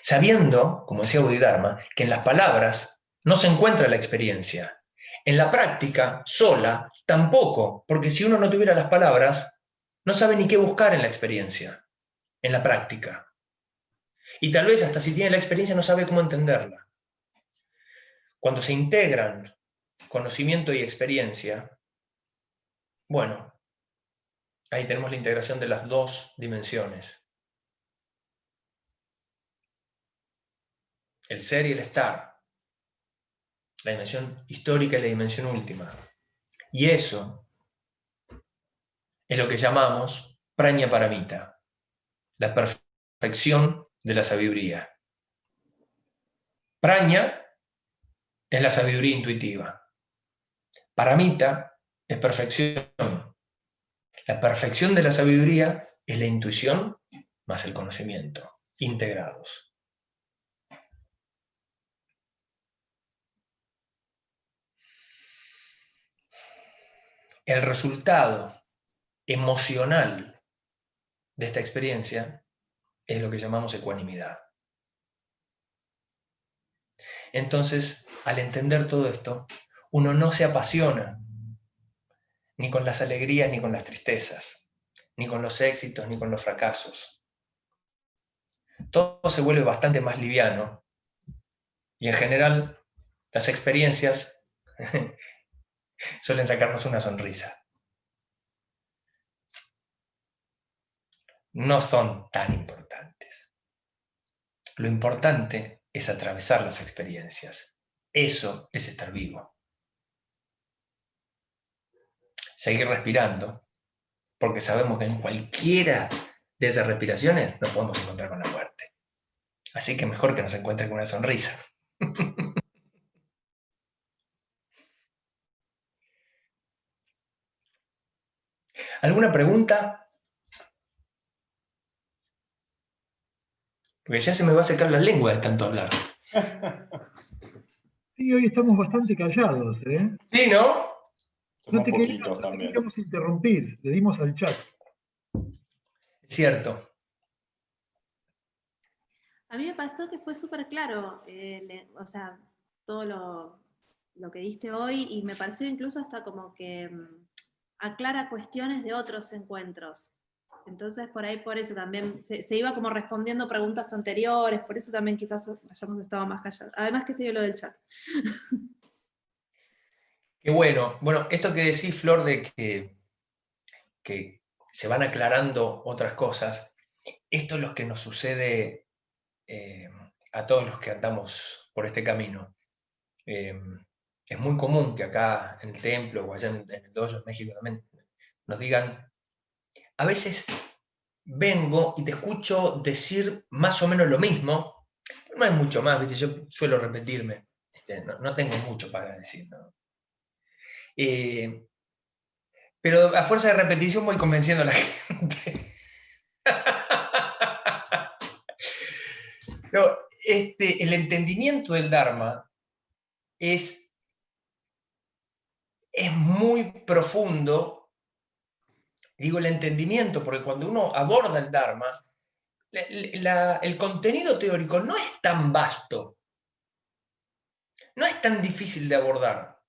Sabiendo, como decía Bodhidharma, que en las palabras no se encuentra la experiencia. En la práctica, sola, tampoco, porque si uno no tuviera las palabras, no sabe ni qué buscar en la experiencia, en la práctica. Y tal vez hasta si tiene la experiencia no sabe cómo entenderla. Cuando se integran conocimiento y experiencia, bueno, ahí tenemos la integración de las dos dimensiones. El ser y el estar. La dimensión histórica y la dimensión última. Y eso es lo que llamamos Prañaparamita, la perfección de la sabiduría. Praña es la sabiduría intuitiva. Paramita es perfección. La perfección de la sabiduría es la intuición más el conocimiento, integrados. El resultado emocional de esta experiencia es lo que llamamos ecuanimidad. Entonces, al entender todo esto, uno no se apasiona ni con las alegrías ni con las tristezas, ni con los éxitos ni con los fracasos. Todo se vuelve bastante más liviano y en general las experiencias suelen sacarnos una sonrisa. No son tan importantes. Lo importante es atravesar las experiencias. Eso es estar vivo. Seguir respirando, porque sabemos que en cualquiera de esas respiraciones nos podemos encontrar con la muerte. Así que mejor que nos encuentre con una sonrisa. ¿Alguna pregunta? Porque ya se me va a secar la lengua de tanto hablar. Sí, hoy estamos bastante callados, ¿eh? Sí, ¿no? No te queríamos interrumpir, le dimos al chat. Es cierto. A mí me pasó que fue súper claro, o sea, todo lo que diste hoy, y me pareció incluso hasta como que aclara cuestiones de otros encuentros. Entonces, por ahí, por eso también se iba como respondiendo preguntas anteriores, por eso también quizás hayamos estado más callados. Además que se dio lo del chat. Qué bueno. Bueno, esto que decís, Flor, de que se van aclarando otras cosas, esto es lo que nos sucede a todos los que andamos por este camino. Es muy común que acá en el templo o allá en el dojo en México también nos digan, a veces vengo y te escucho decir más o menos lo mismo, pero no hay mucho más, ¿viste? Yo suelo repetirme, no tengo mucho para decir, ¿no? Pero a fuerza de repetición voy convenciendo a la gente. No, el entendimiento del Dharma es muy profundo. Digo el entendimiento, porque cuando uno aborda el Dharma, el contenido teórico no es tan vasto, no es tan difícil de abordar,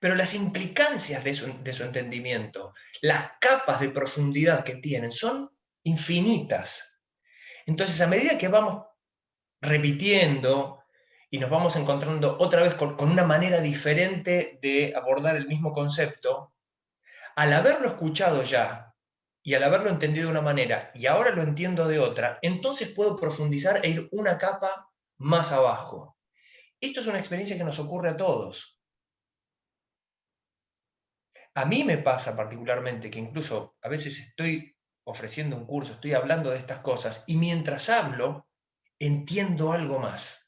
pero las implicancias de su entendimiento, las capas de profundidad que tienen, son infinitas. Entonces, a medida que vamos repitiendo y nos vamos encontrando otra vez con una manera diferente de abordar el mismo concepto, al haberlo escuchado ya y al haberlo entendido de una manera y ahora lo entiendo de otra, entonces puedo profundizar e ir una capa más abajo. Esto es una experiencia que nos ocurre a todos. A mí me pasa particularmente que incluso a veces estoy ofreciendo un curso, estoy hablando de estas cosas y mientras hablo entiendo algo más.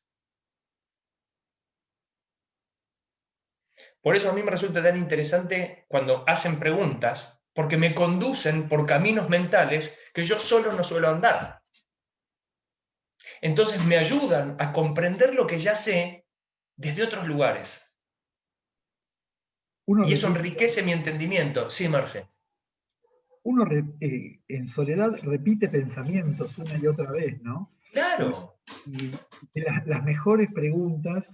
Por eso a mí me resulta tan interesante cuando hacen preguntas, porque me conducen por caminos mentales que yo solo no suelo andar. Entonces me ayudan a comprender lo que ya sé desde otros lugares. Y eso enriquece mi entendimiento. Sí, Marce. Uno en soledad repite pensamientos una y otra vez, ¿no? Claro. Y las mejores preguntas,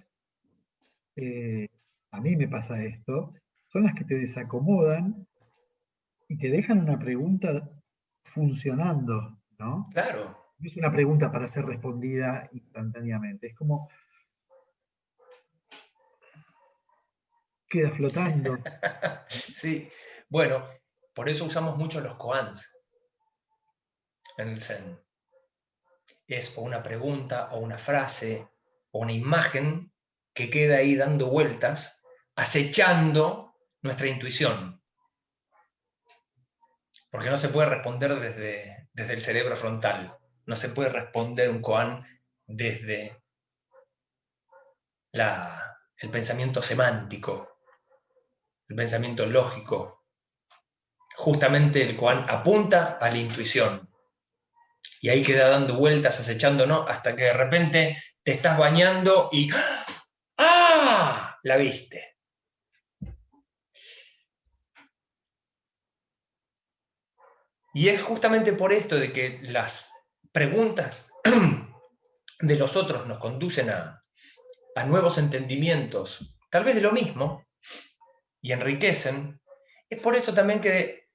a mí me pasa esto, son las que te desacomodan y te dejan una pregunta funcionando, ¿no? Claro. No es una pregunta para ser respondida instantáneamente, es como queda flotando. Sí, bueno, por eso usamos mucho los koans en el Zen. Es o una pregunta, o una frase, o una imagen que queda ahí dando vueltas, acechando nuestra intuición. Porque no se puede responder desde el cerebro frontal. No se puede responder un koan desde el pensamiento semántico, el pensamiento lógico. Justamente el koan apunta a la intuición. Y ahí queda dando vueltas, acechándonos, hasta que de repente te estás bañando y ¡ah! La viste. Y es justamente por esto de que las preguntas de los otros nos conducen a nuevos entendimientos, tal vez de lo mismo, y enriquecen. Es por esto también que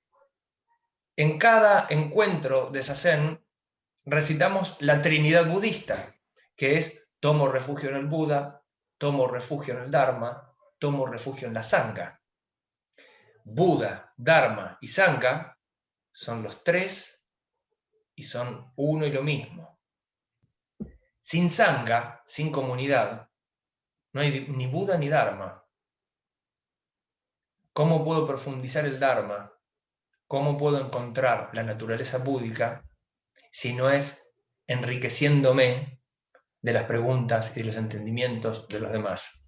en cada encuentro de Zazen recitamos la Trinidad budista, que es tomo refugio en el Buda, tomo refugio en el Dharma, tomo refugio en la Sangha. Buda, Dharma y Sangha son los tres y son uno y lo mismo. Sin Sangha, sin comunidad, no hay ni Buda ni Dharma. ¿Cómo puedo profundizar el Dharma? ¿Cómo puedo encontrar la naturaleza búdica si no es enriqueciéndome de las preguntas y de los entendimientos de los demás?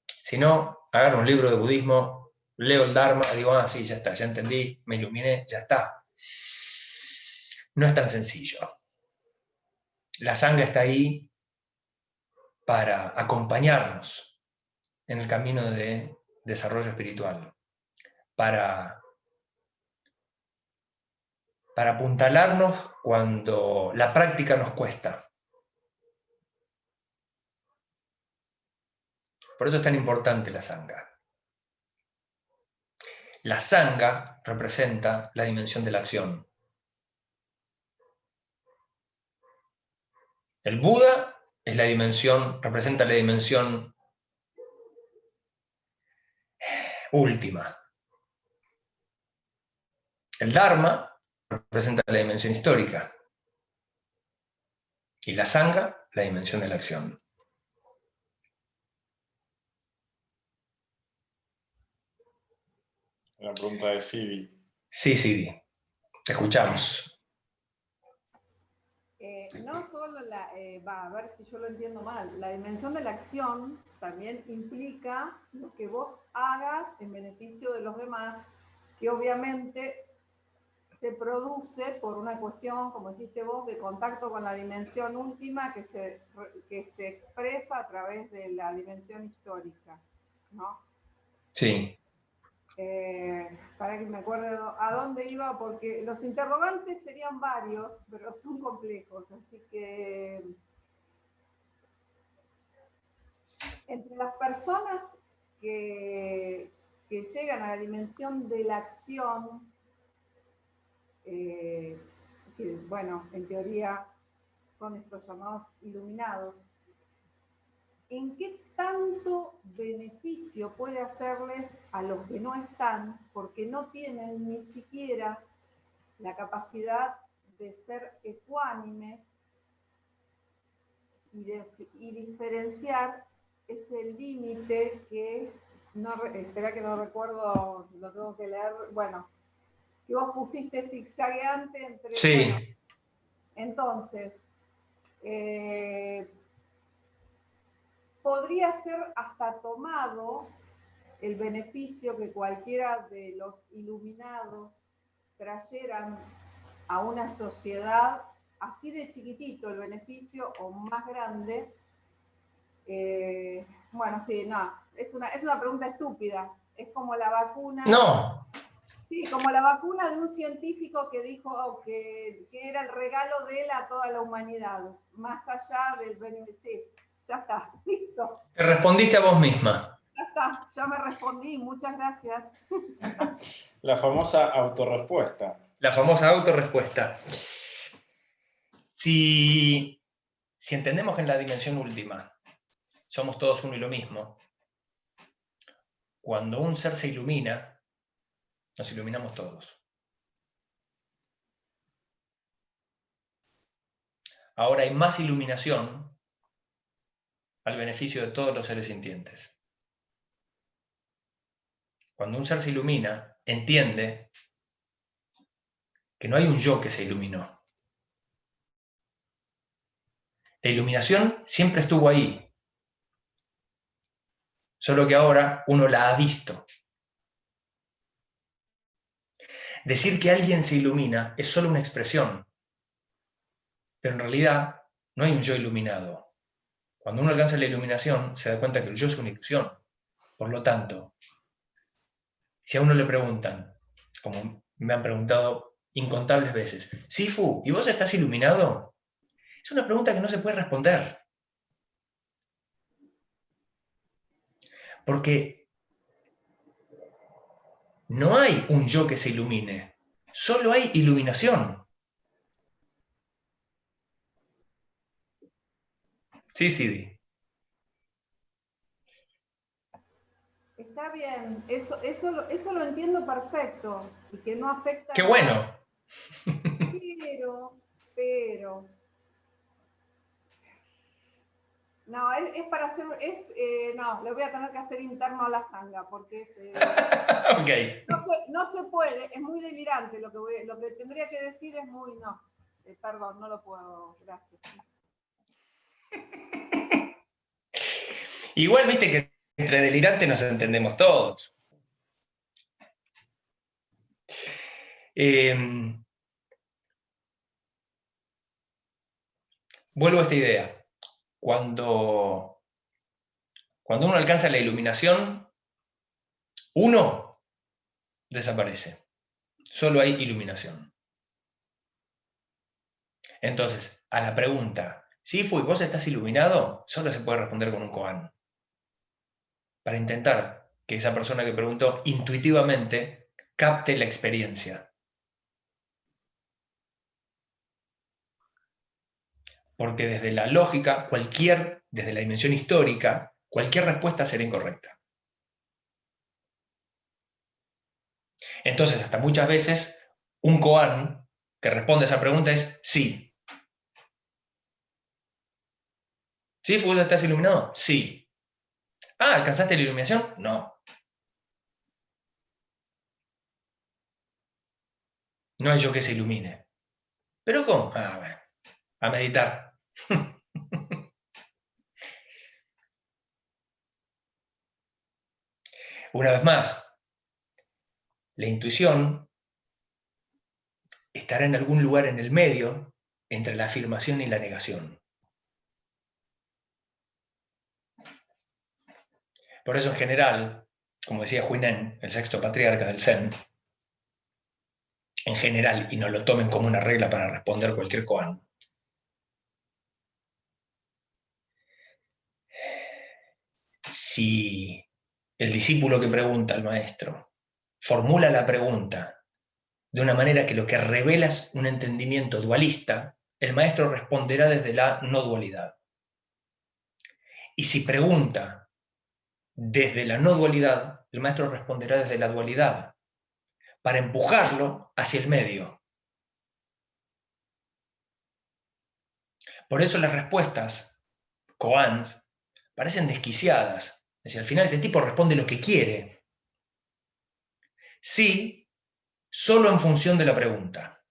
Si no, agarro un libro de budismo, leo el Dharma, digo, ah, sí, ya está, ya entendí, me iluminé, ya está. No es tan sencillo. La sangha está ahí para acompañarnos en el camino de desarrollo espiritual, para apuntalarnos cuando la práctica nos cuesta. Por eso es tan importante la sangha. La sangha representa la dimensión de la acción. El Buda es representa la dimensión última. El Dharma representa la dimensión histórica. Y la sangha, la dimensión de la acción. La pregunta de Sidi. Sí, Sidi. Te escuchamos. No solo a ver si yo lo entiendo mal, la dimensión de la acción también implica lo que vos hagas en beneficio de los demás, que obviamente se produce por una cuestión, como dijiste vos, de contacto con la dimensión última que se expresa a través de la dimensión histórica, ¿no? Sí. Para que me acuerde a dónde iba, porque los interrogantes serían varios, pero son complejos, así que entre las personas que llegan a la dimensión de la acción, que bueno, en teoría son estos llamados iluminados, ¿en qué tanto beneficio puede hacerles a los que no están, porque no tienen ni siquiera la capacidad de ser ecuánimes y diferenciar ese límite que, espera que no recuerdo, lo tengo que leer, bueno, que vos pusiste zigzagueante entre... Sí. Bueno, entonces, podría ser hasta tomado el beneficio que cualquiera de los iluminados trayeran a una sociedad así de chiquitito el beneficio o más grande, bueno, sí, no, es una pregunta estúpida. Es como la vacuna. No. Sí, como la vacuna de un científico que dijo que era el regalo de él a toda la humanidad, más allá del beneficio. Sí, ya está, listo. Te respondiste a vos misma. Ya está, ya me respondí, muchas gracias. La famosa autorrespuesta. La famosa autorrespuesta. Si entendemos que en la dimensión última somos todos uno y lo mismo, cuando un ser se ilumina, nos iluminamos todos. Ahora hay más iluminación al beneficio de todos los seres sintientes. Cuando un ser se ilumina, entiende que no hay un yo que se iluminó. La iluminación siempre estuvo ahí, solo que ahora uno la ha visto. Decir que alguien se ilumina es solo una expresión, pero en realidad no hay un yo iluminado. Cuando uno alcanza la iluminación, se da cuenta que el yo es una ilusión. Por lo tanto, si a uno le preguntan, como me han preguntado incontables veces, Sifu, ¿y vos estás iluminado? Es una pregunta que no se puede responder. Porque no hay un yo que se ilumine, solo hay iluminación. Sí, Sidi. Está bien, eso lo entiendo perfecto y que no afecta. ¡Qué bueno! Pero. No, es para hacer. No, le voy a tener que hacer interno a la zanga porque es. Okay. No se puede, es muy delirante lo que tendría que decir es muy. No, perdón, no lo puedo. Gracias. Igual viste que entre delirantes nos entendemos todos. Vuelvo a esta idea. Cuando uno alcanza la iluminación, uno desaparece. Solo hay iluminación. Entonces, a la pregunta, Sifu, ¿y vos estás iluminado? Solo se puede responder con un koan. Para intentar que esa persona que preguntó intuitivamente capte la experiencia. Porque desde la lógica, desde la dimensión histórica, cualquier respuesta será incorrecta. Entonces, hasta muchas veces, un koan que responde a esa pregunta es sí. ¿Sí, vos estás iluminado? Sí. Ah, ¿alcanzaste la iluminación? No. No hay yo que se ilumine. ¿Pero cómo? Ah, bueno, a meditar. Una vez más, la intuición estará en algún lugar en el medio entre la afirmación y la negación. Por eso, en general, como decía Huineng, el sexto patriarca del Zen, en general, y no lo tomen como una regla para responder cualquier koan, si el discípulo que pregunta al maestro formula la pregunta de una manera que lo que revela es un entendimiento dualista, el maestro responderá desde la no dualidad. Y si pregunta desde la no dualidad, el maestro responderá desde la dualidad, para empujarlo hacia el medio. Por eso las respuestas koans parecen desquiciadas. Es decir, al final este tipo responde lo que quiere. Sí, solo en función de la pregunta.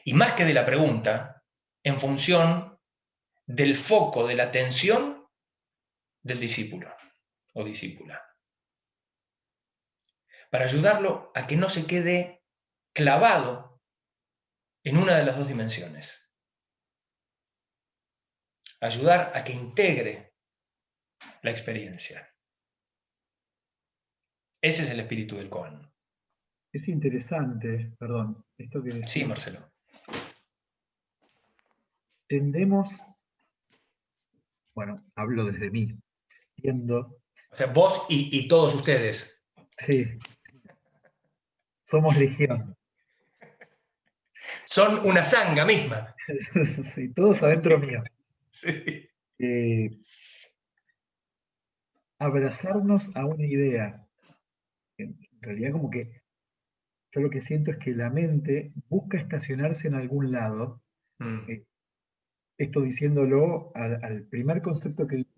Y más que de la pregunta, en función del foco de la atención del discípulo o discípula. Para ayudarlo a que no se quede clavado en una de las dos dimensiones. ayudar a que integre la experiencia. Ese es el espíritu del koan. Es interesante, perdón, esto que decís. Sí, Marcelo. Tendemos, bueno, hablo desde mí, viendo, O sea, vos y todos ustedes. sí, somos legión, Son una sanga misma. sí, todos adentro mío. Sí. Abrazarnos a una idea. En realidad como que yo lo que siento es que la mente busca estacionarse en algún lado, esto diciéndolo al primer concepto que dije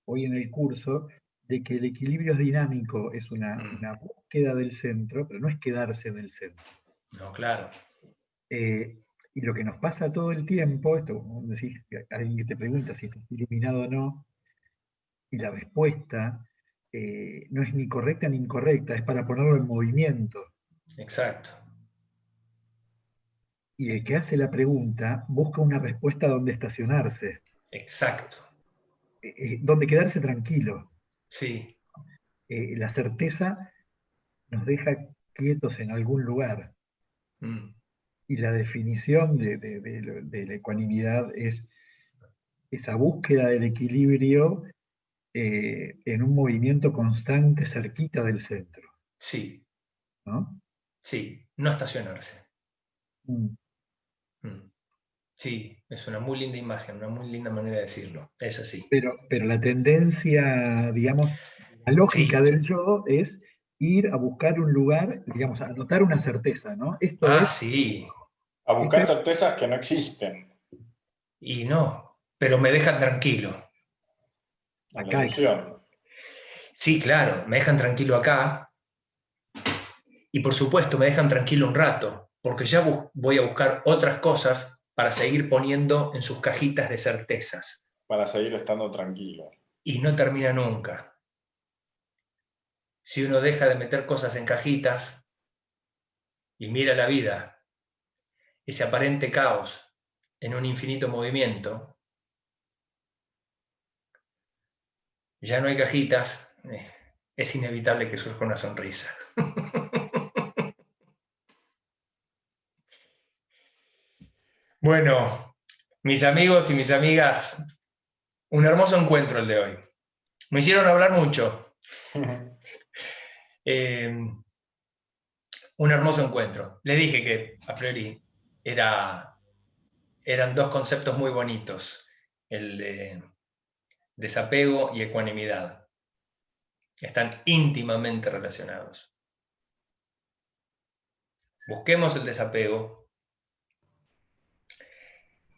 hoy en el curso, de que el equilibrio es dinámico, es una búsqueda del centro, pero no es quedarse en el centro. No, claro. Y lo que nos pasa todo el tiempo, esto, como decís, alguien que te pregunta si estás iluminado o no, y la respuesta no es ni correcta ni incorrecta, es para ponerlo en movimiento. Exacto. Y el que hace la pregunta busca una respuesta donde estacionarse. Exacto. Donde quedarse tranquilo. Sí. La certeza nos deja quietos en algún lugar. Y la definición de la ecuanimidad es esa búsqueda del equilibrio en un movimiento constante cerquita del centro. Sí. ¿No? Sí, no estacionarse. Mm. Sí, es una muy linda imagen, una muy linda manera de decirlo. Es así. Pero la tendencia, digamos, la lógica del yo es ir a buscar un lugar, digamos, a anotar una certeza, ¿no? Esto es. Sí. A buscar certezas que no existen. Y no, pero me dejan tranquilo. La ilusión. Sí, claro, me dejan tranquilo acá. Y por supuesto me dejan tranquilo un rato, porque ya voy a buscar otras cosas para seguir poniendo en sus cajitas de certezas. Para seguir estando tranquilo. Y no termina nunca. Si uno deja de meter cosas en cajitas y mira la vida, ese aparente caos en un infinito movimiento, ya no hay cajitas, es inevitable que surja una sonrisa. Bueno, mis amigos y mis amigas, un hermoso encuentro el de hoy. Me hicieron hablar mucho. Un hermoso encuentro. Les dije que a priori eran dos conceptos muy bonitos, el de desapego y ecuanimidad. Están íntimamente relacionados. Busquemos el desapego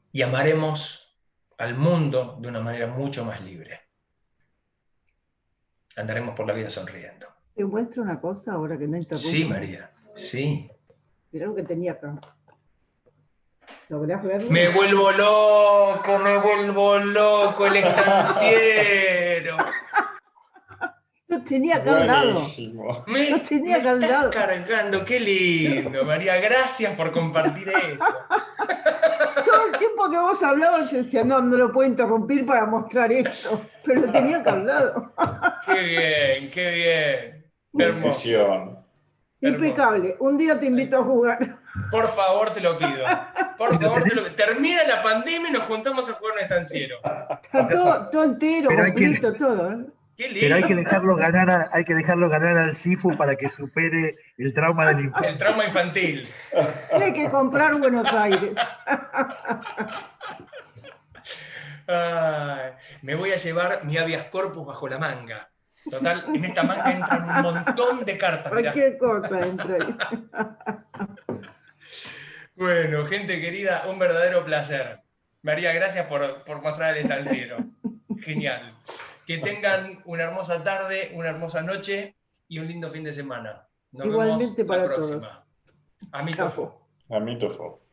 y amaremos al mundo de una manera mucho más libre. Andaremos por la vida sonriendo. ¿Te muestro una cosa ahora que no interrumpo? Sí, María, sí. Mirá lo que tenía acá. ¿Lográs verlo? Me vuelvo loco, el estanciero. Lo tenía acá al lado. Buenísimo. Lo tenía acá al estás lado. cargando, qué lindo, María. Gracias por compartir eso. Todo el tiempo que vos hablabas, yo decía, no lo puedo interrumpir para mostrar esto. Pero lo tenía acá al lado. Qué bien, qué bien. Hermoso. Intuición. Impecable. Un día te invito a jugar. Por favor, te lo pido. Por favor, te lo pido. Termina la pandemia y nos juntamos a jugar un estanciero. Está todo entero, Pero completo, todo. ¿Eh? Qué lindo. Pero hay que dejarlo ganar al Sifu para que supere el trauma del infancia. El trauma infantil. Tiene que comprar Buenos Aires. Ay, me voy a llevar mi habeas corpus bajo la manga. Total, en esta manga entran un montón de cartas. Mirá. Cualquier cosa entra ahí. Bueno, gente querida, un verdadero placer. María, gracias por mostrar el estanciero. Genial. Que tengan una hermosa tarde, una hermosa noche y un lindo fin de semana. Nos Igualmente vemos para la próxima. todos. A mí, Tofo. A mí, Tofo.